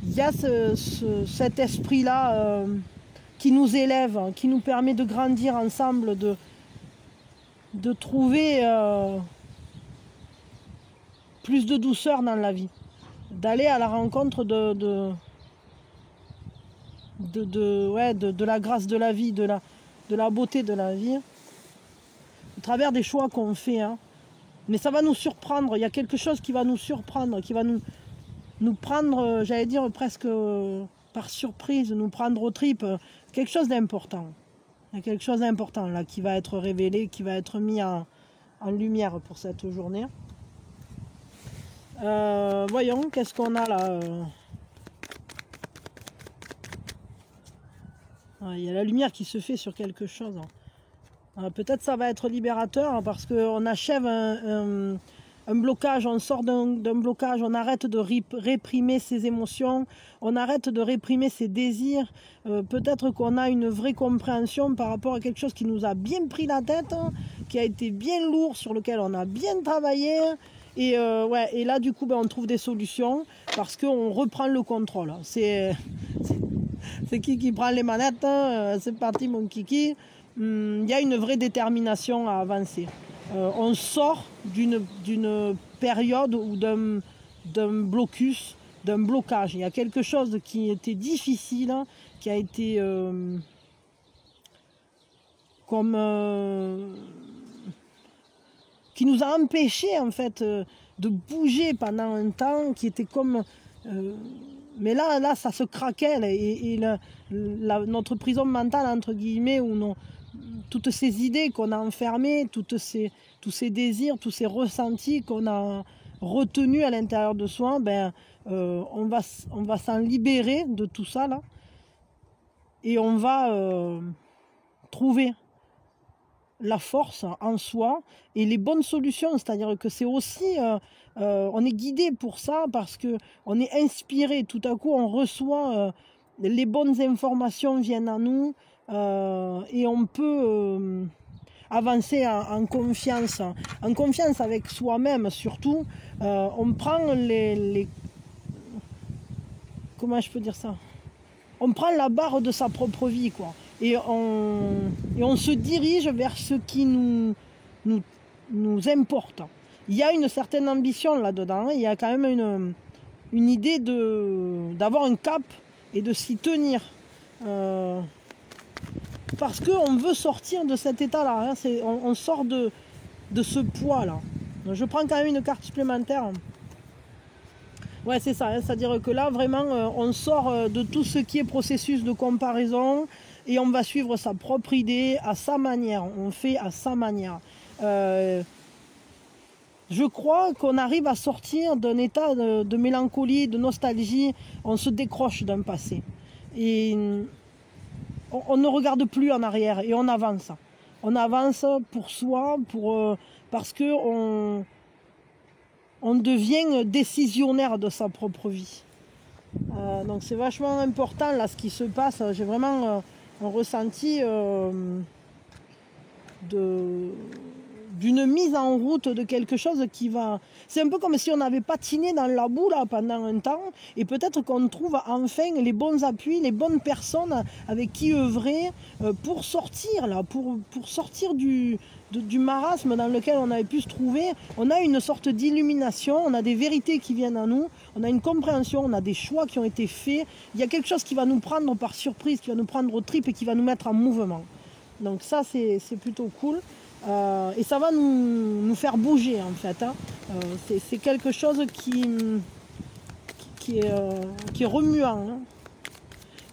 il y a cet esprit-là qui nous élève, qui nous permet de grandir ensemble, de trouver plus de douceur dans la vie, d'aller à la rencontre de la grâce de la vie, de la beauté de la vie, au travers des choix qu'on fait. Mais ça va nous surprendre, il y a quelque chose qui va nous surprendre, qui va nous prendre, j'allais dire presque par surprise, nous prendre aux tripes, quelque chose d'important. Il y a quelque chose d'important là qui va être révélé, qui va être mis en lumière pour cette journée. Voyons, qu'est-ce qu'on a là il y a la lumière qui se fait sur quelque chose. Peut-être ça va être libérateur parce qu'on achève un blocage, on sort d'un blocage, on arrête de réprimer ses émotions, on arrête de réprimer ses désirs. Peut-être qu'on a une vraie compréhension par rapport à quelque chose qui nous a bien pris la tête, qui a été bien lourd, sur lequel on a bien travaillé. Et là du coup on trouve des solutions parce qu'on reprend le contrôle. C'est qui prend les manettes, c'est parti mon kiki. Il y a une vraie détermination à avancer. On sort d'une période ou d'un blocus, d'un blocage. Il y a quelque chose qui était difficile, qui a été qui nous a empêchés en fait de bouger pendant un temps, qui était comme mais là ça se craquait et notre prison mentale entre guillemets, où toutes ces idées qu'on a enfermées, tous ces désirs, tous ces ressentis qu'on a retenus à l'intérieur de soi, on va s'en libérer de tout ça là, et on va trouver la force en soi et les bonnes solutions. C'est-à-dire que c'est aussi on est guidé pour ça parce que on est inspiré, tout à coup on reçoit les bonnes informations viennent à nous et on peut avancer en confiance avec soi-même surtout. On prend comment je peux dire ça, on prend la barre de sa propre vie quoi, et on se dirige vers ce qui nous importe. Il y a une certaine ambition là-dedans, il y a quand même une idée d'avoir un cap et de s'y tenir. Parce qu'on veut sortir de cet état-là, on sort de ce poids-là. Je prends quand même une carte supplémentaire. Ouais, c'est ça, c'est-à-dire que là, vraiment, on sort de tout ce qui est processus de comparaison et on va suivre sa propre idée à sa manière. On fait à sa manière. Je crois qu'on arrive à sortir d'un état de mélancolie, de nostalgie. On se décroche d'un passé. Et on ne regarde plus en arrière et on avance. On avance pour soi, parce que on devient décisionnaire de sa propre vie. Donc c'est vachement important là ce qui se passe. J'ai vraiment un ressenti d'une mise en route de quelque chose qui va... C'est un peu comme si on avait patiné dans la boue là, pendant un temps, et peut-être qu'on trouve enfin les bons appuis, les bonnes personnes avec qui œuvrer pour sortir là, pour sortir du marasme dans lequel on avait pu se trouver. On a une sorte d'illumination, on a des vérités qui viennent à nous, on a une compréhension, on a des choix qui ont été faits. Il y a quelque chose qui va nous prendre par surprise, qui va nous prendre aux tripes et qui va nous mettre en mouvement. Donc ça, c'est plutôt cool. Et ça va nous faire bouger en fait. Hein. C'est quelque chose qui est remuant. Hein.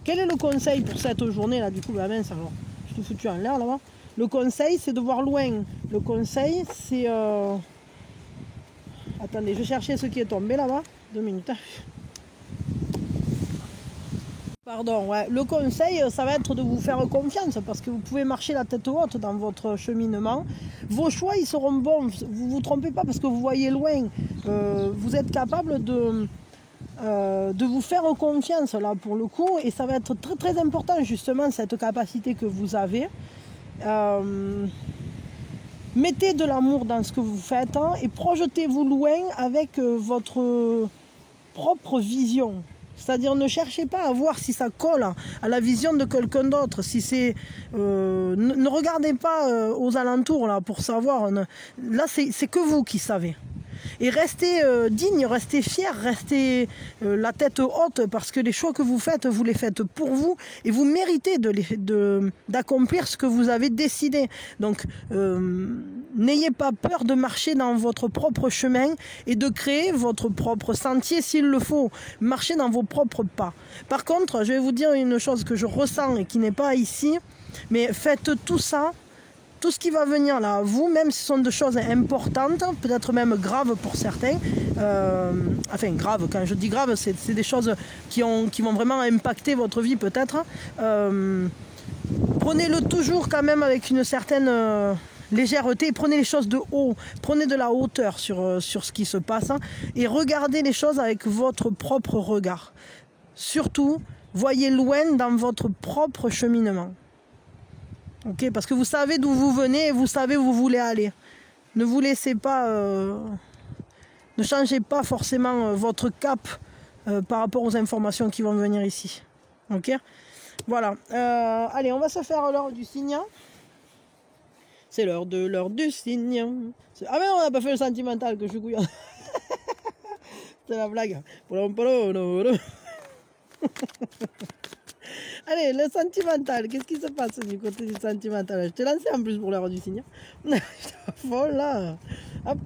Quel est le conseil pour cette journée là? Du coup, bah mince alors, je suis foutu en l'air là-bas. Le conseil, c'est de voir loin. Le conseil, c'est... Attendez, je cherchais ce qui est tombé là-bas. 2 minutes. Pardon, ouais. Le conseil, ça va être de vous faire confiance parce que vous pouvez marcher la tête haute dans votre cheminement. Vos choix, ils seront bons. Vous ne vous trompez pas parce que vous voyez loin. Vous êtes capable de vous faire confiance là pour le coup. Et ça va être très très important justement cette capacité que vous avez. Mettez de l'amour dans ce que vous faites hein, et projetez-vous loin avec votre propre vision. C'est-à-dire ne cherchez pas à voir si ça colle à la vision de quelqu'un d'autre. Si c'est, ne regardez pas aux alentours là, pour savoir. Là, c'est que vous qui savez. Et restez digne, restez fier, restez la tête haute parce que les choix que vous les faites pour vous et vous méritez d'accomplir ce que vous avez décidé. Donc, n'ayez pas peur de marcher dans votre propre chemin et de créer votre propre sentier s'il le faut. Marchez dans vos propres pas. Par contre, je vais vous dire une chose que je ressens et qui n'est pas ici, mais faites tout ça. Tout ce qui va venir là, vous, même si ce sont des choses importantes, peut-être même graves pour certains, enfin graves, quand je dis graves, c'est des choses qui vont vraiment impacter votre vie peut-être. Prenez-le toujours quand même avec une certaine légèreté, prenez les choses de haut, prenez de la hauteur sur ce qui se passe et regardez les choses avec votre propre regard. Surtout, voyez loin dans votre propre cheminement. Okay, parce que vous savez d'où vous venez et vous savez où vous voulez aller. Ne vous laissez pas... ne changez pas forcément votre cap par rapport aux informations qui vont venir ici. Ok. Voilà. Allez, on va se faire l'heure du signe. C'est l'heure du signe. Ah mais non, on n'a pas fait le sentimental que je suis couillon. C'est la blague. Allez, le sentimental, qu'est-ce qui se passe du côté du sentimental? Je t'ai lancé en plus pour l'heure du signe. Je suis folle là. Hop.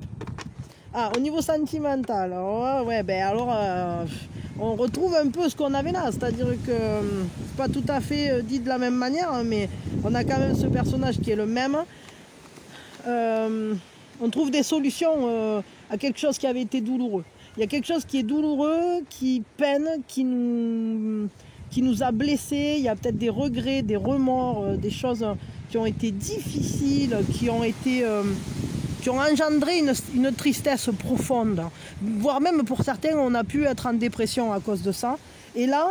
Ah, au niveau sentimental, ouais, ben alors, on retrouve un peu ce qu'on avait là, c'est-à-dire que c'est pas tout à fait dit de la même manière, mais on a quand même ce personnage qui est le même. On trouve des solutions à quelque chose qui avait été douloureux. Il y a quelque chose qui est douloureux, qui peine, qui nous a blessés. Il y a peut-être des regrets, des remords, des choses qui ont été difficiles, qui ont engendré une tristesse profonde. Voire même pour certains, on a pu être en dépression à cause de ça. Et là,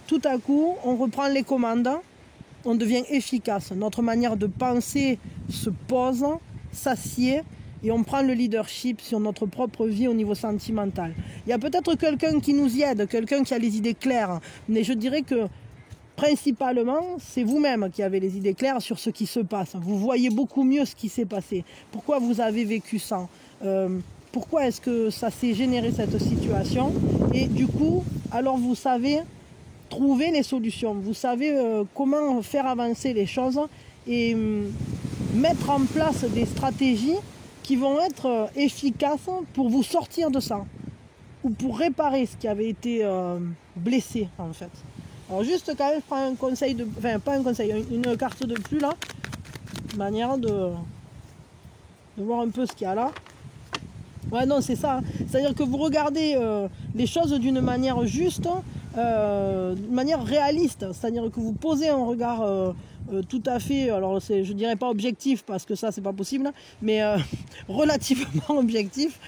tout à coup, on reprend les commandes, on devient efficace. Notre manière de penser se pose, s'assied, et on prend le leadership sur notre propre vie au niveau sentimental. Il y a peut-être quelqu'un qui nous y aide, quelqu'un qui a les idées claires, mais je dirais que principalement, c'est vous-même qui avez les idées claires sur ce qui se passe. Vous voyez beaucoup mieux ce qui s'est passé. Pourquoi vous avez vécu ça? Pourquoi est-ce que ça s'est généré cette situation? Et du coup, alors vous savez trouver les solutions. Vous savez comment faire avancer les choses et mettre en place des stratégies qui vont être efficaces pour vous sortir de ça ou pour réparer ce qui avait été blessé en fait. Alors juste quand même je prends un conseil de, enfin pas un conseil, une carte de plus là, manière de voir un peu ce qu'il y a là. Ouais non c'est ça, c'est-à-dire que vous regardez les choses d'une manière juste, d'une manière réaliste, c'est-à-dire que vous posez un regard tout à fait, alors je dirais pas objectif parce que ça c'est pas possible, mais relativement objectif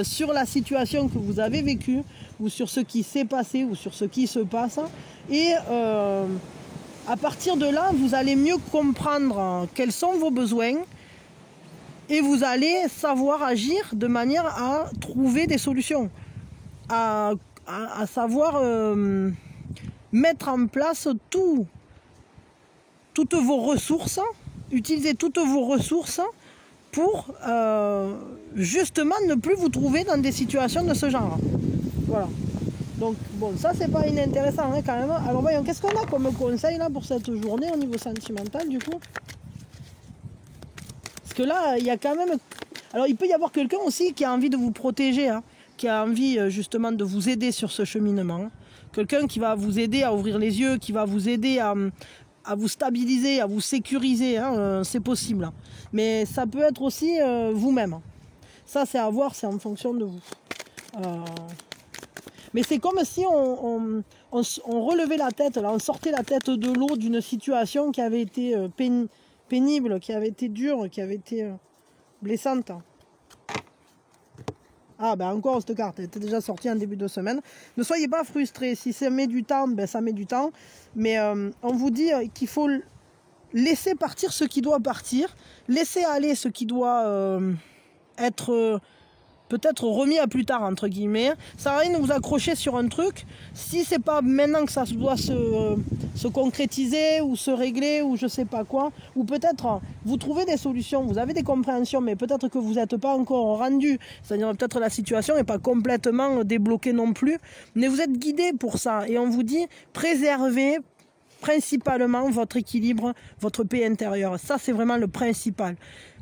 sur la situation que vous avez vécue ou sur ce qui s'est passé ou sur ce qui se passe et à partir de là vous allez mieux comprendre quels sont vos besoins Et vous allez savoir agir de manière à trouver des solutions, à savoir mettre en place toutes vos ressources, utiliser toutes vos ressources pour justement ne plus vous trouver dans des situations de ce genre. Voilà. Donc bon, ça c'est pas inintéressant hein, quand même. Alors voyons, qu'est-ce qu'on a comme conseil là pour cette journée au niveau sentimental du coup? Parce que là, il y a quand même... Alors il peut y avoir quelqu'un aussi qui a envie de vous protéger, hein, qui a envie justement de vous aider sur ce cheminement. Quelqu'un qui va vous aider à ouvrir les yeux, qui va vous aider à vous stabiliser, à vous sécuriser, hein, c'est possible. Hein. Mais ça peut être aussi vous-même. Ça c'est à voir, c'est en fonction de vous. Mais c'est comme si on relevait la tête, là, on sortait la tête de l'eau d'une situation qui avait été pénible, qui avait été dure, qui avait été blessante. Ah ben encore cette carte, elle était déjà sortie en début de semaine. Ne soyez pas frustrés, si ça met du temps, ben ça met du temps. Mais on vous dit qu'il faut laisser partir ce qui doit partir, laisser aller ce qui doit être... peut-être remis à plus tard entre guillemets. Ça sert à rien de vous accrocher sur un truc si c'est pas maintenant que ça doit se concrétiser ou se régler ou je sais pas quoi. Ou peut-être vous trouvez des solutions, vous avez des compréhensions, mais peut-être que vous n'êtes pas encore rendu. C'est-à-dire peut-être la situation n'est pas complètement débloquée non plus, mais vous êtes guidé pour ça. Et on vous dit préservez principalement votre équilibre, votre paix intérieure. Ça c'est vraiment le principal.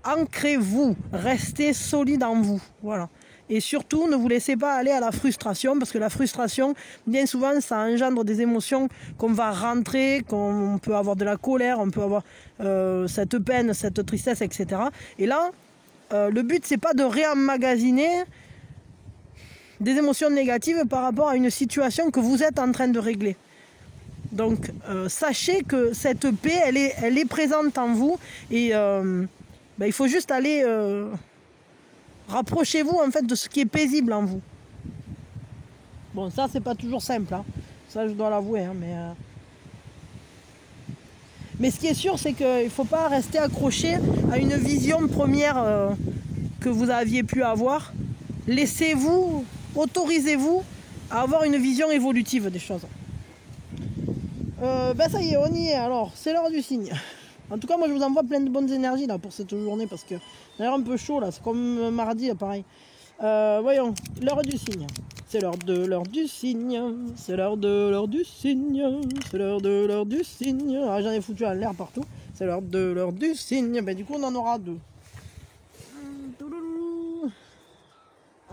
Ancrez-vous, restez solide en vous. Voilà. Et surtout, ne vous laissez pas aller à la frustration, parce que la frustration, bien souvent, ça engendre des émotions qu'on va rentrer, qu'on peut avoir de la colère, on peut avoir cette peine, cette tristesse, etc. Et là, le but, c'est pas de réemmagasiner des émotions négatives par rapport à une situation que vous êtes en train de régler. Donc, sachez que cette paix, elle est présente en vous et il faut juste aller... rapprochez-vous en fait de ce qui est paisible en vous. Bon, ça c'est pas toujours simple, hein. Ça je dois l'avouer, hein, mais ce qui est sûr, c'est qu'il ne faut pas rester accroché à une vision première que vous aviez pu avoir. Laissez-vous, autorisez-vous à avoir une vision évolutive des choses. Ça y est, on y est. Alors, c'est l'heure du signe. En tout cas, moi je vous envoie plein de bonnes énergies là pour cette journée parce que j'ai l'air un peu chaud là, c'est comme mardi là, pareil. Voyons, l'heure du signe. C'est l'heure du signe. C'est l'heure du signe. C'est l'heure du signe. Ah, j'en ai foutu à l'air partout. C'est l'heure du signe. Ben, du coup, on en aura deux.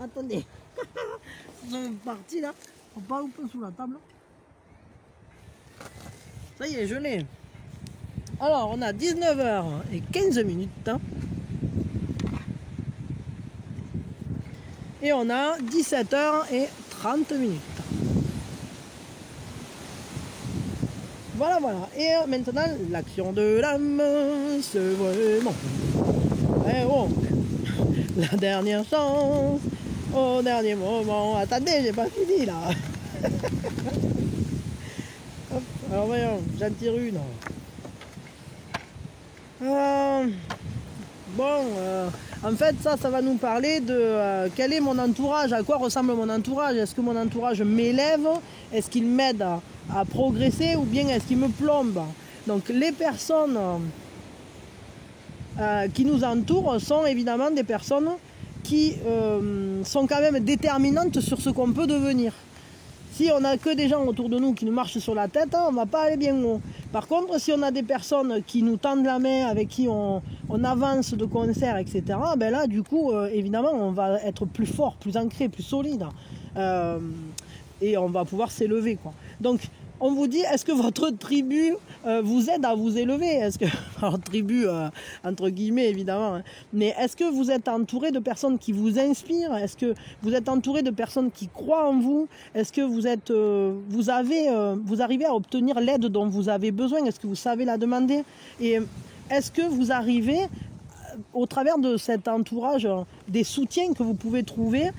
Attendez. Ils sont partis là. Faut pas louper sous la table. Ça y est, je l'ai. Alors, on a 19h15. Hein. Et on a 17h30. Voilà, voilà. Et maintenant, l'action de l'âme, c'est vraiment... Et donc, la dernière chance, au dernier moment... Attendez, j'ai pas fini, là. Hop, alors voyons, j'en tire une. En fait, ça va nous parler de quel est mon entourage, à quoi ressemble mon entourage. Est-ce que mon entourage m'élève? Est-ce qu'il m'aide à progresser ou bien est-ce qu'il me plombe? Donc les personnes qui nous entourent sont évidemment des personnes qui sont quand même déterminantes sur ce qu'on peut devenir. Si on n'a que des gens autour de nous qui nous marchent sur la tête, on ne va pas aller bien haut. Par contre, si on a des personnes qui nous tendent la main, avec qui on avance de concert, etc., ben là, du coup, évidemment, on va être plus fort, plus ancré, plus solide. Et on va pouvoir s'élever, quoi. Donc, on vous dit, est-ce que votre tribu vous aide à vous élever? Est-ce que, alors tribu entre guillemets évidemment, hein, mais est-ce que vous êtes entouré de personnes qui vous inspirent? Est-ce que vous êtes entouré de personnes qui croient en vous? Est-ce que vous êtes, vous arrivez à obtenir l'aide dont vous avez besoin? Est-ce que vous savez la demander? Et est-ce que vous arrivez au travers de cet entourage, des soutiens que vous pouvez trouver,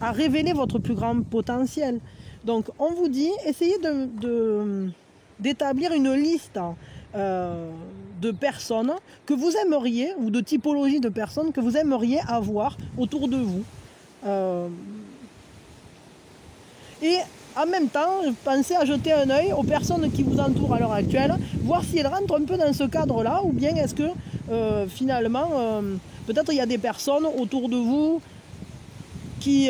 à révéler votre plus grand potentiel? Donc on vous dit, essayez d'établir une liste de personnes que vous aimeriez, ou de typologie de personnes que vous aimeriez avoir autour de vous. Et en même temps, pensez à jeter un œil aux personnes qui vous entourent à l'heure actuelle, voir si elles rentrent un peu dans ce cadre-là, ou bien est-ce que finalement, peut-être il y a des personnes autour de vous qui,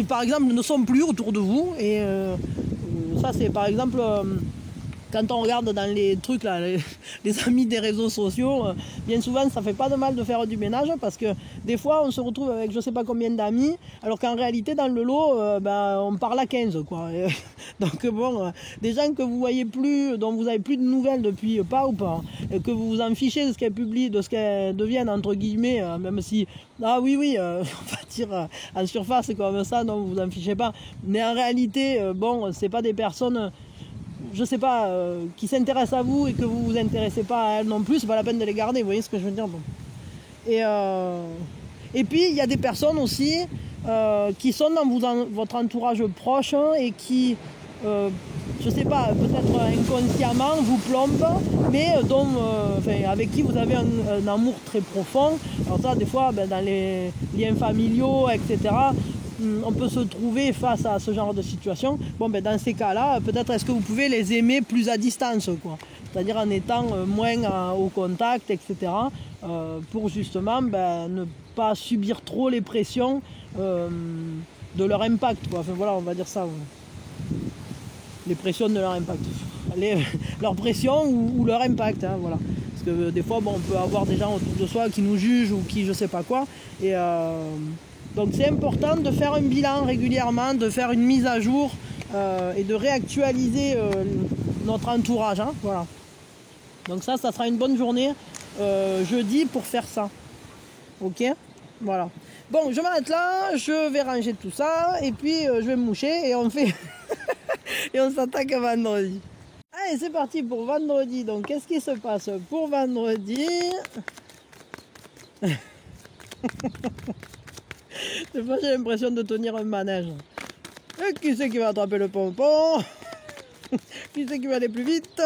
par exemple, ne sont plus autour de vous. Et ça, c'est par exemple... quand on regarde dans les trucs, là, les amis des réseaux sociaux, bien souvent ça fait pas de mal de faire du ménage, parce que des fois on se retrouve avec je sais pas combien d'amis, alors qu'en réalité dans le lot on parle à 15 quoi. Et donc bon, des gens que vous voyez plus, dont vous avez plus de nouvelles depuis pas ou pas, et que vous vous en fichez de ce qu'elles publient, de ce qu'elles deviennent entre guillemets, même si on va dire en surface comme ça, non, vous vous en fichez pas, mais en réalité bon, c'est pas des personnes, je sais pas, qui s'intéressent à vous et que vous vous intéressez pas à elles non plus, c'est pas la peine de les garder, vous voyez ce que je veux dire, bon. Et puis il y a des personnes aussi qui sont dans votre entourage proche, hein, et qui, je sais pas, peut-être inconsciemment vous plombent, mais avec qui vous avez un amour très profond. Alors ça, des fois, dans les liens familiaux, etc., on peut se trouver face à ce genre de situation. Bon, dans ces cas-là, peut-être est-ce que vous pouvez les aimer plus à distance, quoi. C'est-à-dire en étant moins au contact, etc. Pour justement ne pas subir trop les pressions de leur impact, quoi. Enfin voilà, on va dire ça. Les pressions de leur impact. Leur pression ou leur impact, hein, voilà. Parce que des fois, on peut avoir des gens autour de soi qui nous jugent ou qui je sais pas quoi. Et donc c'est important de faire un bilan régulièrement, de faire une mise à jour et de réactualiser notre entourage, hein, voilà. Donc ça sera une bonne journée jeudi pour faire ça. Ok, voilà. Bon, je m'arrête là, je vais ranger tout ça et puis je vais me moucher et on fait et on s'attaque à vendredi. Allez, c'est parti pour vendredi. Donc qu'est-ce qui se passe pour vendredi? Des fois j'ai l'impression de tenir un manège. Et qui c'est qui va attraper le pompon? Qui c'est qui va aller plus vite?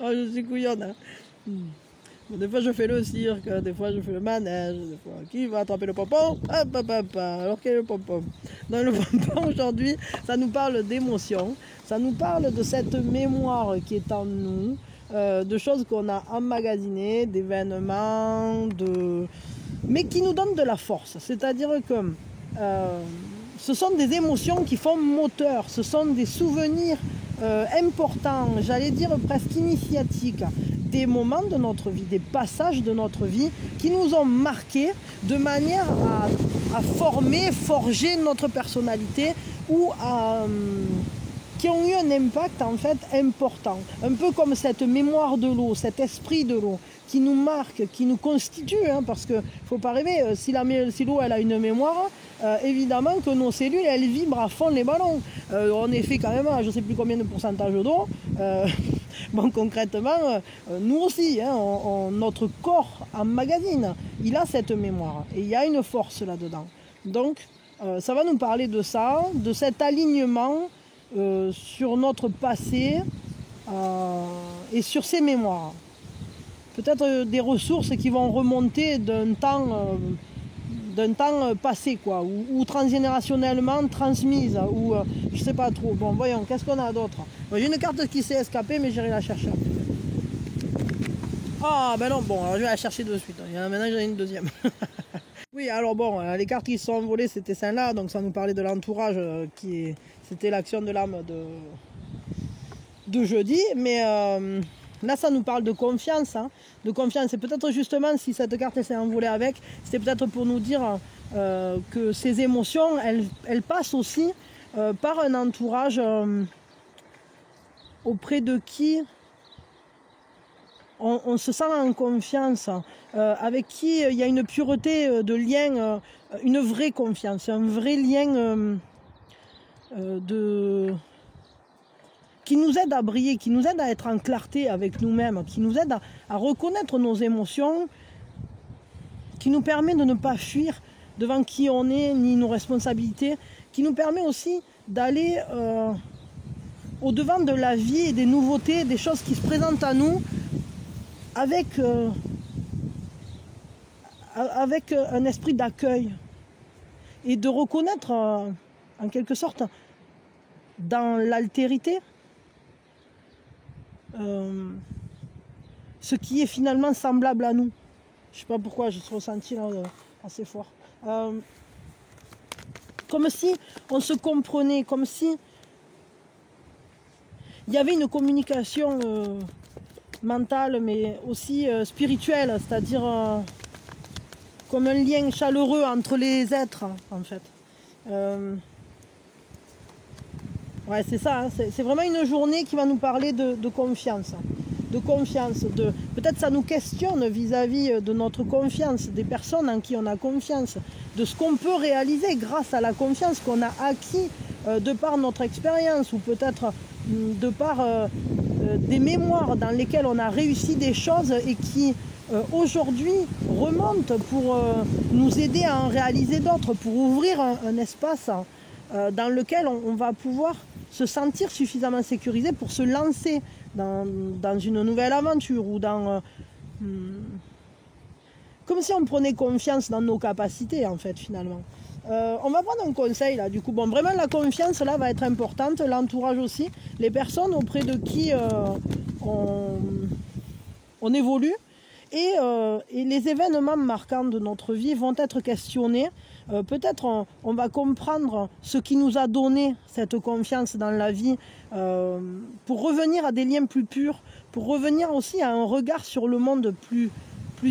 Oh, je suis couillonne, hein. Des fois je fais le cirque, des fois je fais le manège, des fois qui va attraper le pompon? Hop, hop, hop. Alors quel est le pompon? Dans le pompon aujourd'hui, ça nous parle d'émotion, ça nous parle de cette mémoire qui est en nous, de choses qu'on a emmagasinées, d'événements, mais qui nous donnent de la force. C'est-à-dire que ce sont des émotions qui font moteur, ce sont des souvenirs importants, j'allais dire presque initiatiques, des moments de notre vie, des passages de notre vie qui nous ont marqués de manière à forger notre personnalité ou qui ont eu un impact en fait important. Un peu comme cette mémoire de l'eau, cet esprit de l'eau qui nous marque, qui nous constitue, hein, parce qu'il ne faut pas rêver, si l'eau elle a une mémoire, évidemment que nos cellules elles vibrent à fond les ballons. On est fait quand même à je ne sais plus combien de pourcentage d'eau. Bon, concrètement, nous aussi, hein, notre corps emmagasine, il a cette mémoire et il y a une force là-dedans. Donc, ça va nous parler de ça, de cet alignement sur notre passé et sur ses mémoires. Peut-être des ressources qui vont remonter d'un temps passé, quoi, ou transgénérationnellement transmise, ou je sais pas trop. Bon, voyons, qu'est-ce qu'on a d'autre? Bon, j'ai une carte qui s'est escapée, mais j'irai la chercher après. Ah, ben non, bon, alors je vais la chercher de suite. Maintenant, j'en ai une deuxième. Oui, alors bon, les cartes qui se sont envolées, c'était celle-là, donc ça nous parlait de l'entourage, c'était l'action de l'âme de jeudi, mais là ça nous parle de confiance, hein, de confiance. Et peut-être justement, si cette carte s'est envolée avec, c'était peut-être pour nous dire que ces émotions, elles passent aussi par un entourage auprès de qui on se sent en confiance, avec qui il y a une pureté de lien, une vraie confiance, un vrai lien qui nous aide à briller, qui nous aide à être en clarté avec nous-mêmes, qui nous aide à reconnaître nos émotions, qui nous permet de ne pas fuir devant qui on est, ni nos responsabilités, qui nous permet aussi d'aller au-devant de la vie et des nouveautés, des choses qui se présentent à nous avec un esprit d'accueil et de reconnaître en quelque sorte dans l'altérité ce qui est finalement semblable à nous. Je ne sais pas pourquoi je suis ressenti là assez fort. Comme si on se comprenait, comme si il y avait une communication mentale mais aussi spirituelle, c'est-à-dire comme un lien chaleureux entre les êtres en fait. Ouais, c'est ça, hein, c'est vraiment une journée qui va nous parler de confiance. De confiance, peut-être ça nous questionne vis-à-vis de notre confiance, des personnes en qui on a confiance, de ce qu'on peut réaliser grâce à la confiance qu'on a acquis de par notre expérience ou peut-être de par des mémoires dans lesquelles on a réussi des choses et qui aujourd'hui remontent pour nous aider à en réaliser d'autres, pour ouvrir un espace dans lequel on va pouvoir se sentir suffisamment sécurisé pour se lancer dans une nouvelle aventure ou dans... comme si on prenait confiance dans nos capacités en fait finalement. On va prendre un conseil là du coup. Bon, vraiment la confiance là va être importante, l'entourage aussi, les personnes auprès de qui on évolue et les événements marquants de notre vie vont être questionnés. Peut-être on va comprendre ce qui nous a donné cette confiance dans la vie pour revenir à des liens plus purs, pour revenir aussi à un regard sur le monde plus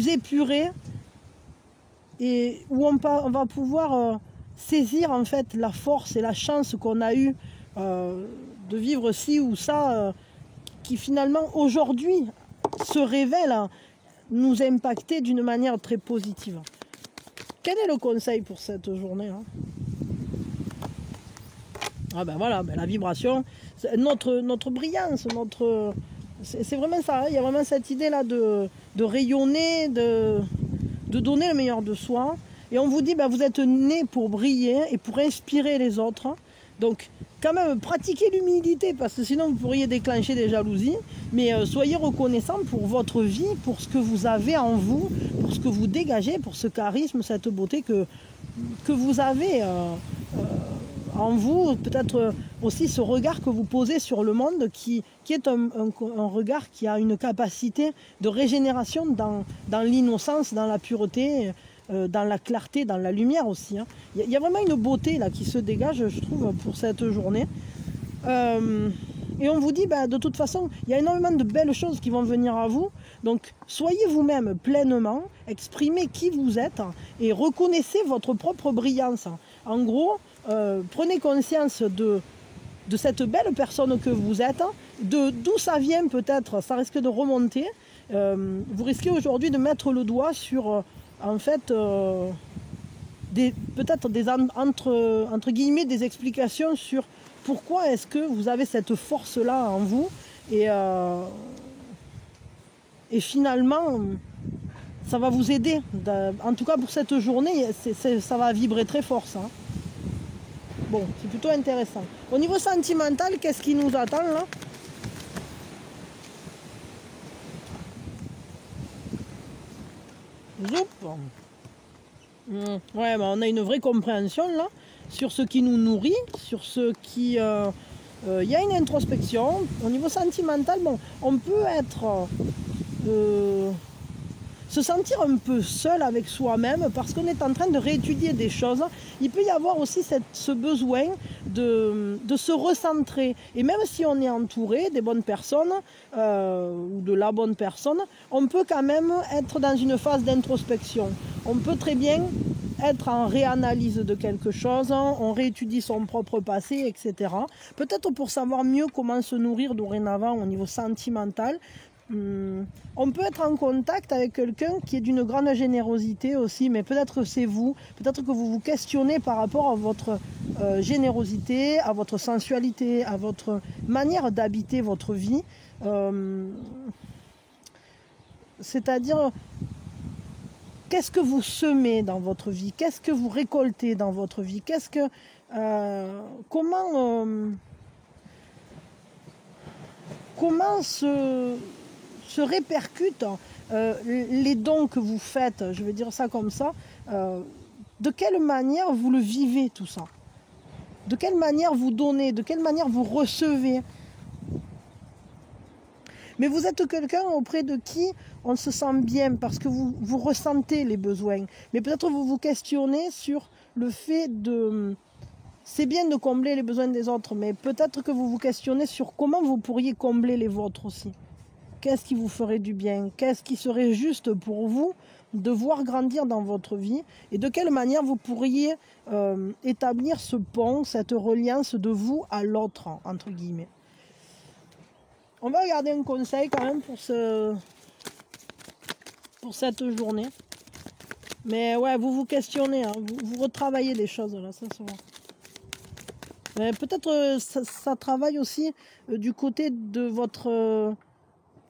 épuré et où on va pouvoir saisir en fait la force et la chance qu'on a eue de vivre ci ou ça qui finalement aujourd'hui se révèle nous impacter d'une manière très positive. Quel est le conseil pour cette journée hein? Ah ben voilà, ben la vibration, notre brillance, c'est vraiment ça, hein. Il y a vraiment cette idée là de rayonner, de donner le meilleur de soi. Et on vous dit, ben, vous êtes né pour briller et pour inspirer les autres. Donc quand même pratiquez l'humilité parce que sinon vous pourriez déclencher des jalousies. Mais soyez reconnaissants pour votre vie, pour ce que vous avez en vous, pour ce que vous dégagez, pour ce charisme, cette beauté que vous avez en vous. Peut-être aussi ce regard que vous posez sur le monde qui est un regard qui a une capacité de régénération dans l'innocence, dans la pureté, dans la clarté, dans la lumière aussi. Hein. Il y a vraiment une beauté là qui se dégage, je trouve, pour cette journée. Et on vous dit, bah, de toute façon, il y a énormément de belles choses qui vont venir à vous. Donc, soyez vous-même pleinement, exprimez qui vous êtes et reconnaissez votre propre brillance. En gros, prenez conscience de cette belle personne que vous êtes, d'où ça vient peut-être, ça risque de remonter. Vous risquez aujourd'hui de mettre le doigt sur, en fait, peut-être entre guillemets des explications sur pourquoi est-ce que vous avez cette force-là en vous et finalement, ça va vous aider. En tout cas, pour cette journée, ça va vibrer très fort, ça. Bon, c'est plutôt intéressant. Au niveau sentimental, qu'est-ce qui nous attend, là? Zoup. Ouais, bah, on a une vraie compréhension, là, sur ce qui nous nourrit, sur ce qui... y a une introspection. Au niveau sentimental, bon, on peut être... se sentir un peu seul avec soi-même parce qu'on est en train de réétudier des choses. Il peut y avoir aussi ce besoin de se recentrer. Et même si on est entouré des bonnes personnes ou de la bonne personne, on peut quand même être dans une phase d'introspection. On peut très bien être en réanalyse de quelque chose, on réétudie son propre passé, etc. Peut-être pour savoir mieux comment se nourrir dorénavant au niveau sentimental. On peut être en contact avec quelqu'un qui est d'une grande générosité aussi, mais peut-être que c'est vous, peut-être que vous vous questionnez par rapport à votre générosité, à votre sensualité, à votre manière d'habiter votre vie. C'est-à-dire, qu'est-ce que vous semez dans votre vie? Qu'est-ce que vous récoltez dans votre vie? Qu'est-ce que comment se répercutent les dons que vous faites, je vais dire ça comme ça, de quelle manière vous le vivez tout ça? De quelle manière vous donnez? De quelle manière vous recevez? Mais vous êtes quelqu'un auprès de qui on se sent bien parce que vous ressentez les besoins. Mais peut-être vous vous questionnez sur le fait de... C'est bien de combler les besoins des autres, mais peut-être que vous vous questionnez sur comment vous pourriez combler les vôtres aussi. Qu'est-ce qui vous ferait du bien? Qu'est-ce qui serait juste pour vous de voir grandir dans votre vie? Et de quelle manière vous pourriez établir ce pont, cette reliance de vous à l'autre, entre guillemets. On va regarder un conseil quand même pour cette journée. Mais ouais, vous vous questionnez, hein, vous retravaillez des choses là, ça se voit. Mais peut-être ça travaille aussi du côté de votre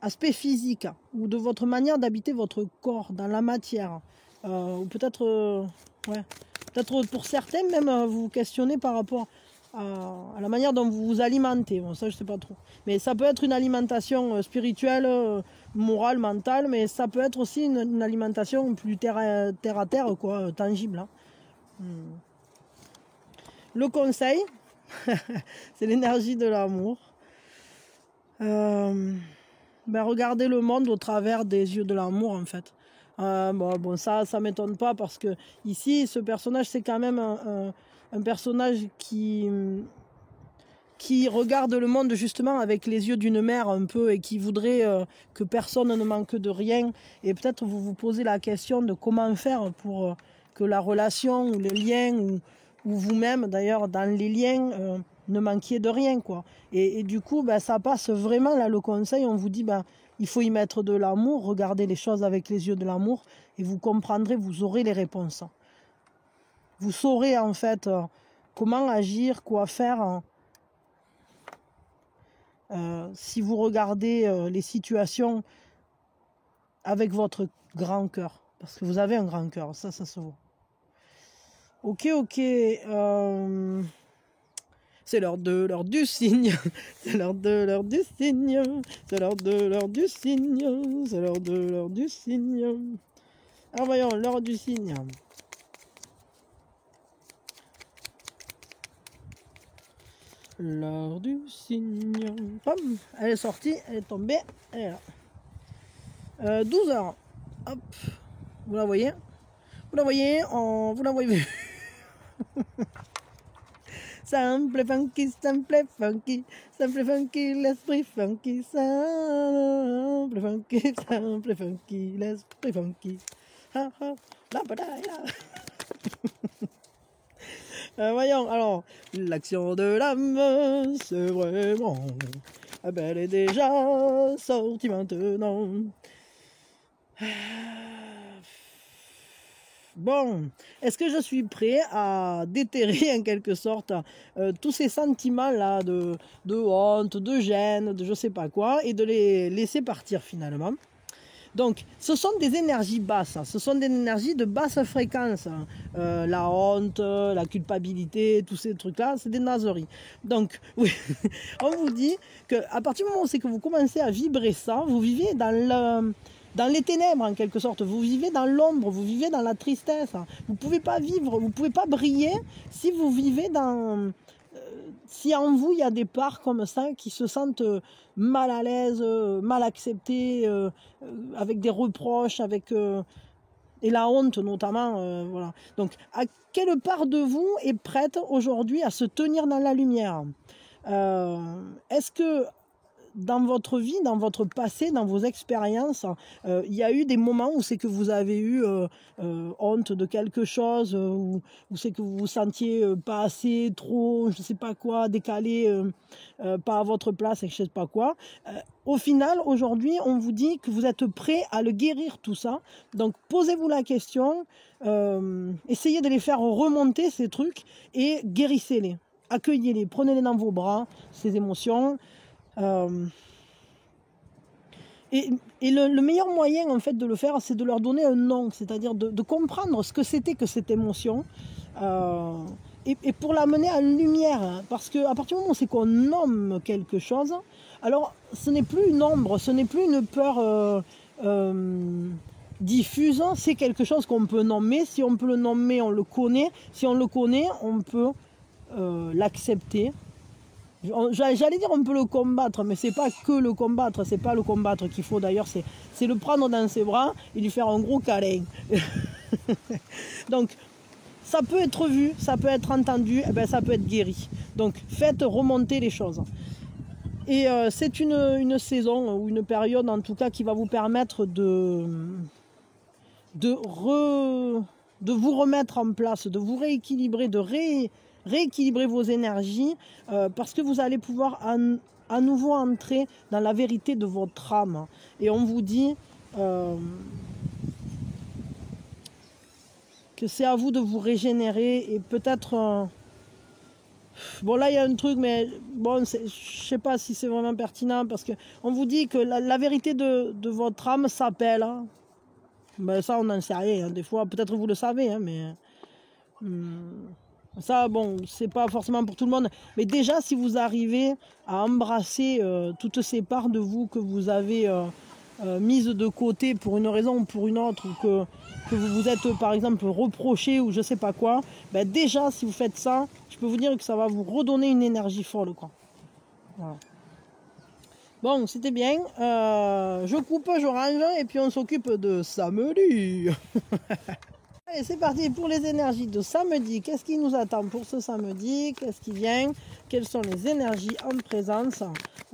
aspect physique ou de votre manière d'habiter votre corps dans la matière. Ou peut-être, ouais, peut-être pour certains même vous vous questionnez par rapport à la manière dont vous vous alimentez. Bon, ça je sais pas trop. Mais ça peut être une alimentation spirituelle, morale, mentale, mais ça peut être aussi une alimentation plus terre à terre, quoi, tangible. Hein. Le conseil, c'est l'énergie de l'amour. Regardez le monde au travers des yeux de l'amour en fait. Bon, ça m'étonne pas parce que ici, ce personnage, c'est quand même un personnage qui regarde le monde justement avec les yeux d'une mère un peu et qui voudrait que personne ne manque de rien. Et peut-être vous vous posez la question de comment faire pour que la relation ou le lien ou vous-même d'ailleurs dans les liens ne manquiez de rien, quoi. Et du coup, ça passe vraiment, là, le conseil, on vous dit, il faut y mettre de l'amour, regardez les choses avec les yeux de l'amour, et vous comprendrez, vous aurez les réponses. Vous saurez, en fait, comment agir, quoi faire, si vous regardez les situations avec votre grand cœur. Parce que vous avez un grand cœur, ça se voit. Ok. C'est l'heure du signe. C'est l'heure du signe. C'est l'heure du signe. C'est l'heure du signe. Alors voyons, l'heure du signe. L'heure du signe. Pam, elle est sortie, elle est tombée, elle est là. 12 heures. Hop. Vous la voyez? Vous la voyez? Vous la voyez? Simple funky, l'esprit funky, simple funky, l'esprit funky. Ha ha, la bataille là. Voyons, alors, l'action de l'âme, c'est vraiment, elle est déjà sortie maintenant. Bon, est-ce que je suis prêt à déterrer en quelque sorte tous ces sentiments-là de honte, de gêne, de je sais pas quoi, et de les laisser partir finalement? Donc, ce sont des énergies basses, ce sont des énergies de basse fréquence. La honte, la culpabilité, tous ces trucs-là, c'est des nazeries. Donc, oui, on vous dit qu'à partir du moment où c'est que vous commencez à vibrer ça, vous vivez dans les ténèbres en quelque sorte, vous vivez dans l'ombre, vous vivez dans la tristesse. Vous ne pouvez pas vivre, vous ne pouvez pas briller si vous vivez dans... si en vous il y a des parts comme ça qui se sentent mal à l'aise, mal acceptées, avec des reproches, et la honte notamment. Voilà. Donc à quelle part de vous est prête aujourd'hui à se tenir dans la lumière? Est-ce que dans votre vie, dans votre passé, dans vos expériences, il y a eu des moments où c'est que vous avez eu honte de quelque chose, où c'est que vous vous sentiez pas assez, trop, je sais pas quoi, décalé, pas à votre place, et je sais pas quoi. Au final, aujourd'hui, on vous dit que vous êtes prêt à le guérir tout ça. Donc, posez-vous la question, essayez de les faire remonter ces trucs et guérissez-les, accueillez-les, prenez-les dans vos bras, ces émotions. Et le meilleur moyen en fait de le faire, c'est de leur donner un nom, c'est-à-dire de comprendre ce que c'était que cette émotion, et pour l'amener en lumière. Hein, parce qu'à partir du moment où c'est qu'on nomme quelque chose, alors ce n'est plus une ombre, ce n'est plus une peur diffuse, c'est quelque chose qu'on peut nommer. Si on peut le nommer, on le connaît. Si on le connaît, on peut l'accepter. J'allais dire on peut le combattre, mais c'est pas que le combattre, c'est pas le combattre qu'il faut d'ailleurs, c'est le prendre dans ses bras et lui faire un gros câlin. Donc ça peut être vu, ça peut être entendu, et ben, ça peut être guéri. Donc faites remonter les choses. Et c'est une saison ou une période en tout cas qui va vous permettre de vous remettre en place, de vous rééquilibrer, de rééquilibrer vos énergies parce que vous allez pouvoir à nouveau entrer dans la vérité de votre âme. Et on vous dit que c'est à vous de vous régénérer et peut-être... bon là il y a un truc mais bon je sais pas si c'est vraiment pertinent parce que on vous dit que la vérité de votre âme s'appelle... Hein. Ben, ça on n'en sait rien, hein. Des fois peut-être vous le savez, hein, mais... ça, bon, c'est pas forcément pour tout le monde. Mais déjà, si vous arrivez à embrasser toutes ces parts de vous que vous avez mises de côté pour une raison ou pour une autre, ou que vous vous êtes, par exemple, reproché ou je sais pas quoi, ben déjà, si vous faites ça, je peux vous dire que ça va vous redonner une énergie folle, quoi. Voilà. Bon, c'était bien. Je coupe, je range, et puis on s'occupe de samedi. Allez, c'est parti pour les énergies de samedi. Qu'est-ce qui nous attend pour ce samedi? Qu'est-ce qui vient? Quelles sont les énergies en présence?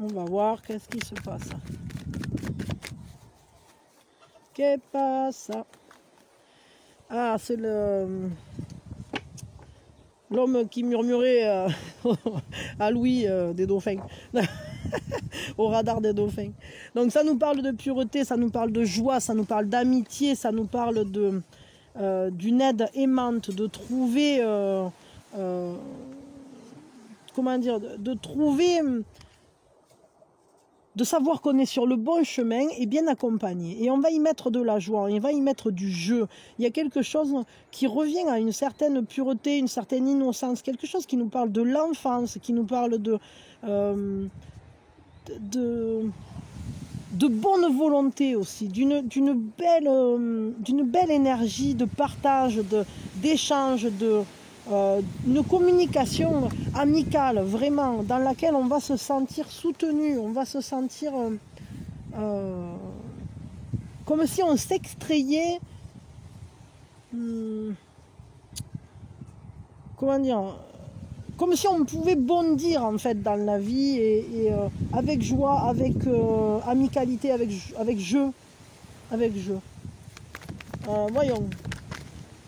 On va voir qu'est-ce qui se passe. Qu'est-ce qui passe? Ah, c'est l'homme qui murmurait à Louis des dauphins. Au radar des dauphins. Donc ça nous parle de pureté, ça nous parle de joie, ça nous parle d'amitié, ça nous parle d'une aide aimante, de trouver comment dire, de trouver, de savoir qu'on est sur le bon chemin et bien accompagné. Et on va y mettre de la joie, on va y mettre du jeu. Il y a quelque chose qui revient à une certaine pureté, une certaine innocence, quelque chose qui nous parle de l'enfance, qui nous parle de bonne volonté aussi, d'une belle énergie de partage, d'échange, une communication amicale, vraiment, dans laquelle on va se sentir soutenu, on va se sentir comme si on s'extrayait, comment dire, comme si on pouvait bondir en fait dans la vie et avec joie, avec amicalité, avec jeu. Voyons,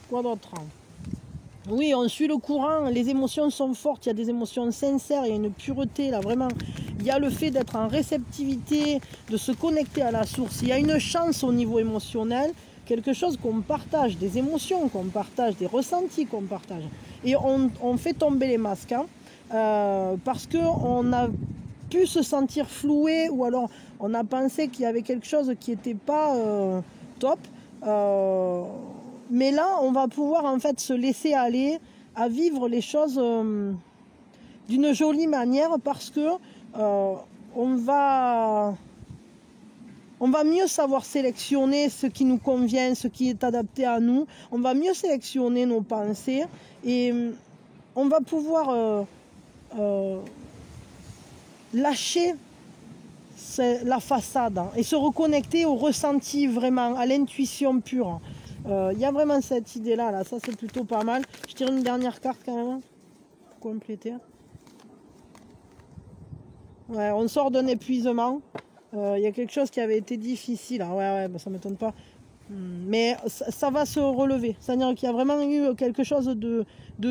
quoi d'autre? Oui, on suit le courant, les émotions sont fortes, il y a des émotions sincères, il y a une pureté là, vraiment. Il y a le fait d'être en réceptivité, de se connecter à la source. Il y a une chance au niveau émotionnel, quelque chose qu'on partage, des émotions qu'on partage, des ressentis qu'on partage. Et on fait tomber les masques, hein, parce qu'on a pu se sentir floué, ou alors on a pensé qu'il y avait quelque chose qui n'était pas top. Mais là, on va pouvoir en fait se laisser aller à vivre les choses d'une jolie manière, parce que on va mieux savoir sélectionner ce qui nous convient, ce qui est adapté à nous. On va mieux sélectionner nos pensées et on va pouvoir lâcher la façade, hein, et se reconnecter au ressenti, vraiment, à l'intuition pure. Il y a vraiment cette idée-là, là. Ça c'est plutôt pas mal. Je tire une dernière carte quand même, pour compléter. Ouais, on sort d'un épuisement. Il y a quelque chose qui avait été difficile. Hein. Ouais, bah, ça ne m'étonne pas. Mais ça va se relever. C'est-à-dire qu'il y a vraiment eu quelque chose de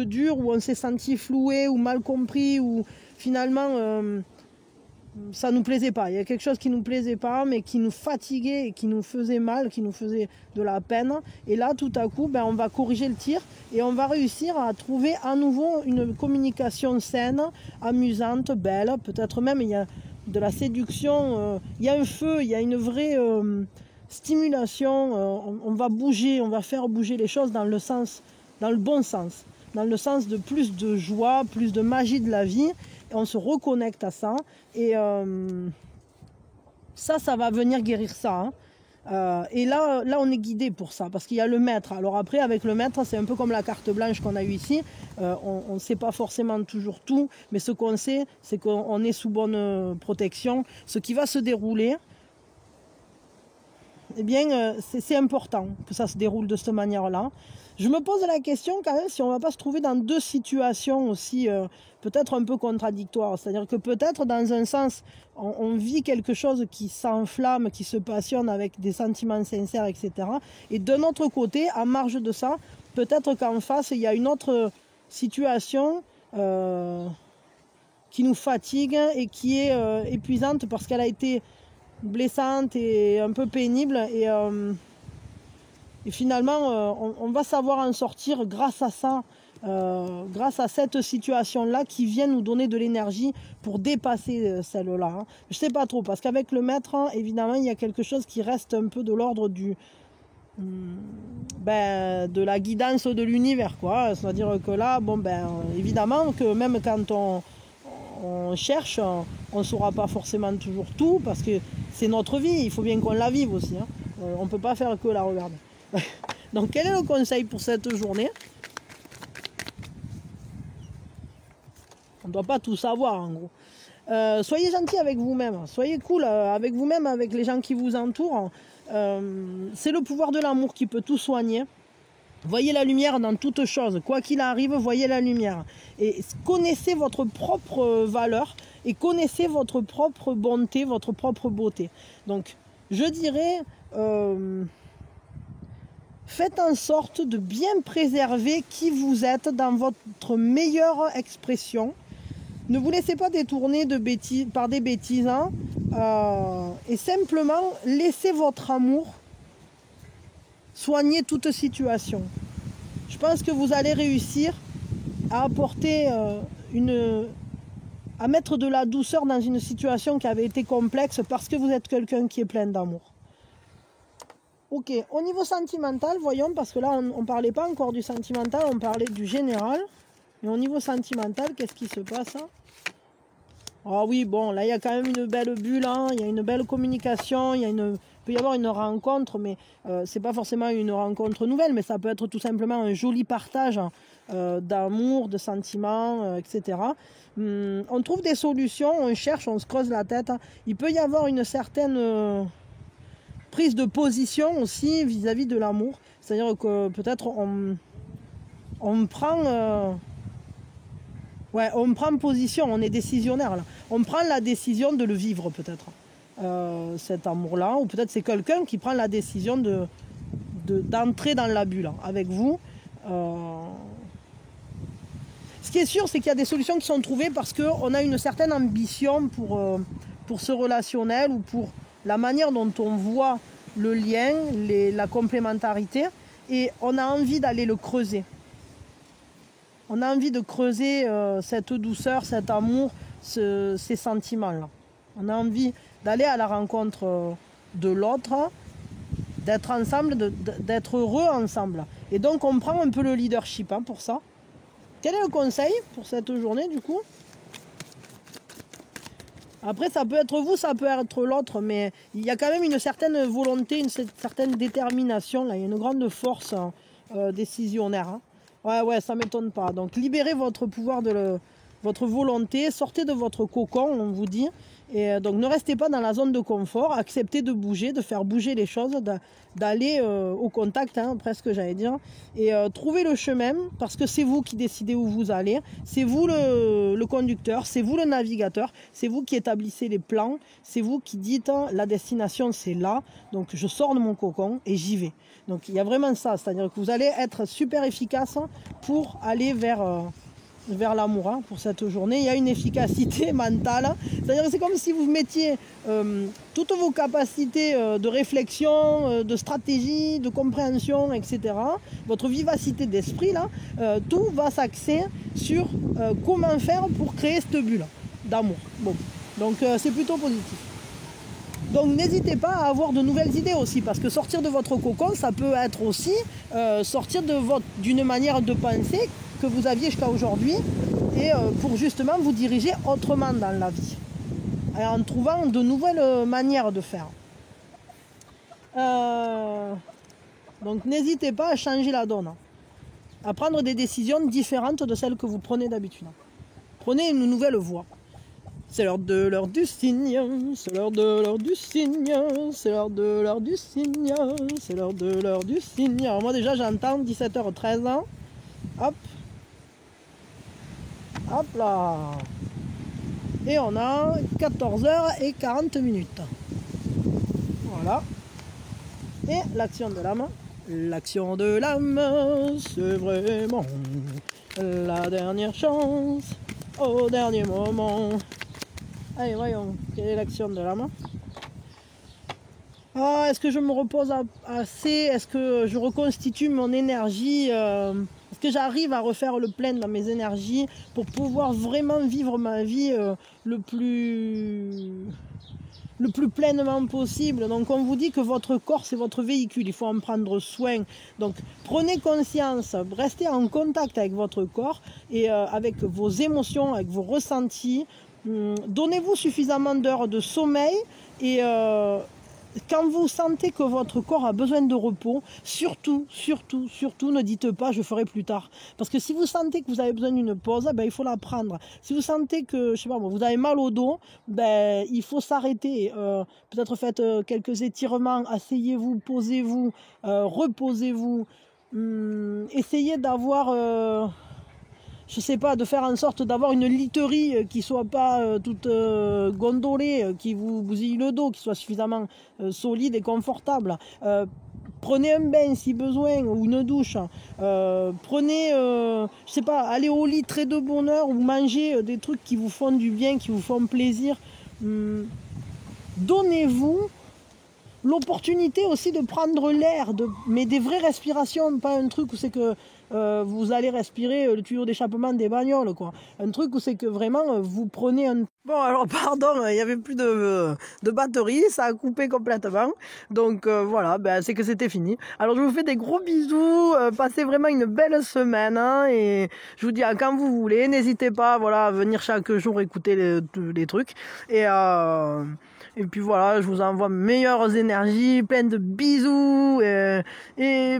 dur, où on s'est senti floué ou mal compris, ou finalement ça ne nous plaisait pas. Il y a quelque chose qui ne nous plaisait pas, mais qui nous fatiguait et qui nous faisait mal, qui nous faisait de la peine. Et là, tout à coup, on va corriger le tir et on va réussir à trouver à nouveau une communication saine, amusante, belle. Peut-être même il y a de la séduction, il y a un feu, il y a une vraie stimulation. On va bouger, on va faire bouger les choses dans le bon sens. dans le sens de plus de joie, plus de magie de la vie. Et on se reconnecte à ça. Et ça va venir guérir ça. Hein. Et là, on est guidé pour ça, parce qu'il y a le maître. Alors après, avec le maître, c'est un peu comme la carte blanche qu'on a eue ici. On ne sait pas forcément toujours tout, mais ce qu'on sait, c'est qu'on est sous bonne protection. Ce qui va se dérouler, eh bien, c'est important que ça se déroule de cette manière-là. Je me pose la question quand même si on ne va pas se trouver dans deux situations aussi peut-être un peu contradictoires. C'est-à-dire que peut-être dans un sens, on vit quelque chose qui s'enflamme, qui se passionne avec des sentiments sincères, etc. Et d'un autre côté, en marge de ça, peut-être qu'en face, il y a une autre situation qui nous fatigue et qui est épuisante parce qu'elle a été blessante et un peu pénible. Et finalement, on va savoir en sortir grâce à ça, grâce à cette situation-là qui vient nous donner de l'énergie pour dépasser celle-là. Hein. Je ne sais pas trop, parce qu'avec le maître, hein, évidemment, il y a quelque chose qui reste un peu de l'ordre de la guidance de l'univers, quoi. C'est-à-dire que là, évidemment que même quand on cherche, on ne saura pas forcément toujours tout, parce que c'est notre vie, il faut bien qu'on la vive aussi. Hein. On ne peut pas faire que la regarder. Donc quel est le conseil pour cette journée? On ne doit pas tout savoir en gros. Soyez gentil avec vous-même, soyez cool avec vous-même, avec les gens qui vous entourent. C'est le pouvoir de l'amour qui peut tout soigner. Voyez la lumière dans toute chose, quoi qu'il arrive, voyez la lumière. Et connaissez votre propre valeur et connaissez votre propre bonté, votre propre beauté. Donc je dirais... faites en sorte de bien préserver qui vous êtes dans votre meilleure expression. Ne vous laissez pas détourner par des bêtises. Hein, et simplement, laissez votre amour soigner toute situation. Je pense que vous allez réussir à apporter à mettre de la douceur dans une situation qui avait été complexe parce que vous êtes quelqu'un qui est plein d'amour. Ok, au niveau sentimental, voyons, parce que là, on ne parlait pas encore du sentimental, on parlait du général. Mais au niveau sentimental, qu'est-ce qui se passe? Ah oui, bon, là, il y a quand même une belle bulle, hein, il y a une belle communication, il peut y avoir une rencontre, mais c'est pas forcément une rencontre nouvelle, mais ça peut être tout simplement un joli partage d'amour, de sentiments, etc. On trouve des solutions, on cherche, on se creuse la tête. Hein. Il peut y avoir une certaine... prise de position aussi vis-à-vis de l'amour. C'est-à-dire que peut-être on prend position, on est décisionnaire là. On prend la décision de le vivre peut-être, cet amour-là. Ou peut-être c'est quelqu'un qui prend la décision d'entrer dans la bulle avec vous. Ce qui est sûr, c'est qu'il y a des solutions qui sont trouvées parce qu'on a une certaine ambition pour ce relationnel ou pour la manière dont on voit le lien, la complémentarité, et on a envie d'aller le creuser. On a envie de creuser cette douceur, cet amour, ces sentiments-là. On a envie d'aller à la rencontre de l'autre, d'être ensemble, d'être heureux ensemble. Et donc on prend un peu le leadership hein, pour ça. Quel est le conseil pour cette journée du coup ? Après, ça peut être vous, ça peut être l'autre, mais il y a quand même une certaine volonté, une certaine détermination. Là. Il y a une grande force décisionnaire. Hein. Ouais, ça ne m'étonne pas. Donc, libérez votre pouvoir, votre volonté, sortez de votre cocon, on vous dit. Et donc, ne restez pas dans la zone de confort, acceptez de bouger, de faire bouger les choses, d'aller au contact, hein, presque j'allais dire. Et trouvez le chemin, parce que c'est vous qui décidez où vous allez. C'est vous le conducteur, c'est vous le navigateur, c'est vous qui établissez les plans, c'est vous qui dites la destination c'est là, donc je sors de mon cocon et j'y vais. Donc il y a vraiment ça, c'est-à-dire que vous allez être super efficace pour aller vers l'amour hein, pour cette journée. Il y a une efficacité mentale, c'est-à-dire que c'est comme si vous mettiez toutes vos capacités de réflexion, de stratégie, de compréhension, etc. Votre vivacité d'esprit, là, tout va s'axer sur comment faire pour créer cette bulle d'amour. Bon, donc c'est plutôt positif. Donc n'hésitez pas à avoir de nouvelles idées aussi, parce que sortir de votre cocon, ça peut être aussi sortir d'une manière de penser que vous aviez jusqu'à aujourd'hui et pour justement vous diriger autrement dans la vie et en trouvant de nouvelles manières de faire. Donc n'hésitez pas à changer la donne, à prendre des décisions différentes de celles que vous prenez d'habitude. Prenez une nouvelle voie. C'est l'heure de l'heure du cygne, c'est l'heure de l'heure du cygne, c'est l'heure de l'heure du cygne, c'est l'heure de l'heure du cygne. Alors moi déjà j'entends 17h13, hop, hop là. Et on a 14h40. Voilà. Et l'action de l'âme. L'action de l'âme, c'est vraiment la dernière chance, au dernier moment. Allez, voyons, quelle est l'action de l'âme? Ah, est-ce que je me repose assez? Est-ce que je reconstitue mon énergie? Est-ce que j'arrive à refaire le plein dans mes énergies pour pouvoir vraiment vivre ma vie le plus pleinement possible? Donc on vous dit que votre corps c'est votre véhicule, il faut en prendre soin. Donc prenez conscience, restez en contact avec votre corps et avec vos émotions, avec vos ressentis. Donnez-vous suffisamment d'heures de sommeil et quand vous sentez que votre corps a besoin de repos, surtout ne dites pas je ferai plus tard. Parce que si vous sentez que vous avez besoin d'une pause, ben, il faut la prendre. Si vous sentez que, je sais pas, vous avez mal au dos, ben, il faut s'arrêter. Peut-être faites quelques étirements, asseyez-vous, posez-vous, reposez-vous. Essayez d'avoir... je sais pas, de faire en sorte d'avoir une literie qui soit pas toute gondolée, qui vous bousille le dos, qui soit suffisamment solide et confortable. Prenez un bain si besoin ou une douche. Prenez, je sais pas, allez au lit très de bonne heure ou mangez des trucs qui vous font du bien, qui vous font plaisir. Donnez-vous l'opportunité aussi de prendre l'air, mais des vraies respirations, pas un truc où c'est que vous allez respirer le tuyau d'échappement des bagnoles, quoi. Un truc où c'est que vraiment vous prenez un... Bon alors pardon, il n'y avait plus de batterie, ça a coupé complètement, donc voilà, ben, c'est que c'était fini. Alors je vous fais des gros bisous, passez vraiment une belle semaine, hein, et je vous dis à quand vous voulez, n'hésitez pas voilà, à venir chaque jour écouter les trucs, et puis voilà, je vous envoie meilleures énergies, plein de bisous et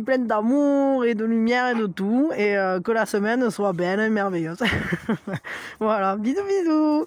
plein d'amour et de lumière et de tout. Et que la semaine soit belle et merveilleuse. Voilà, bisous bisous.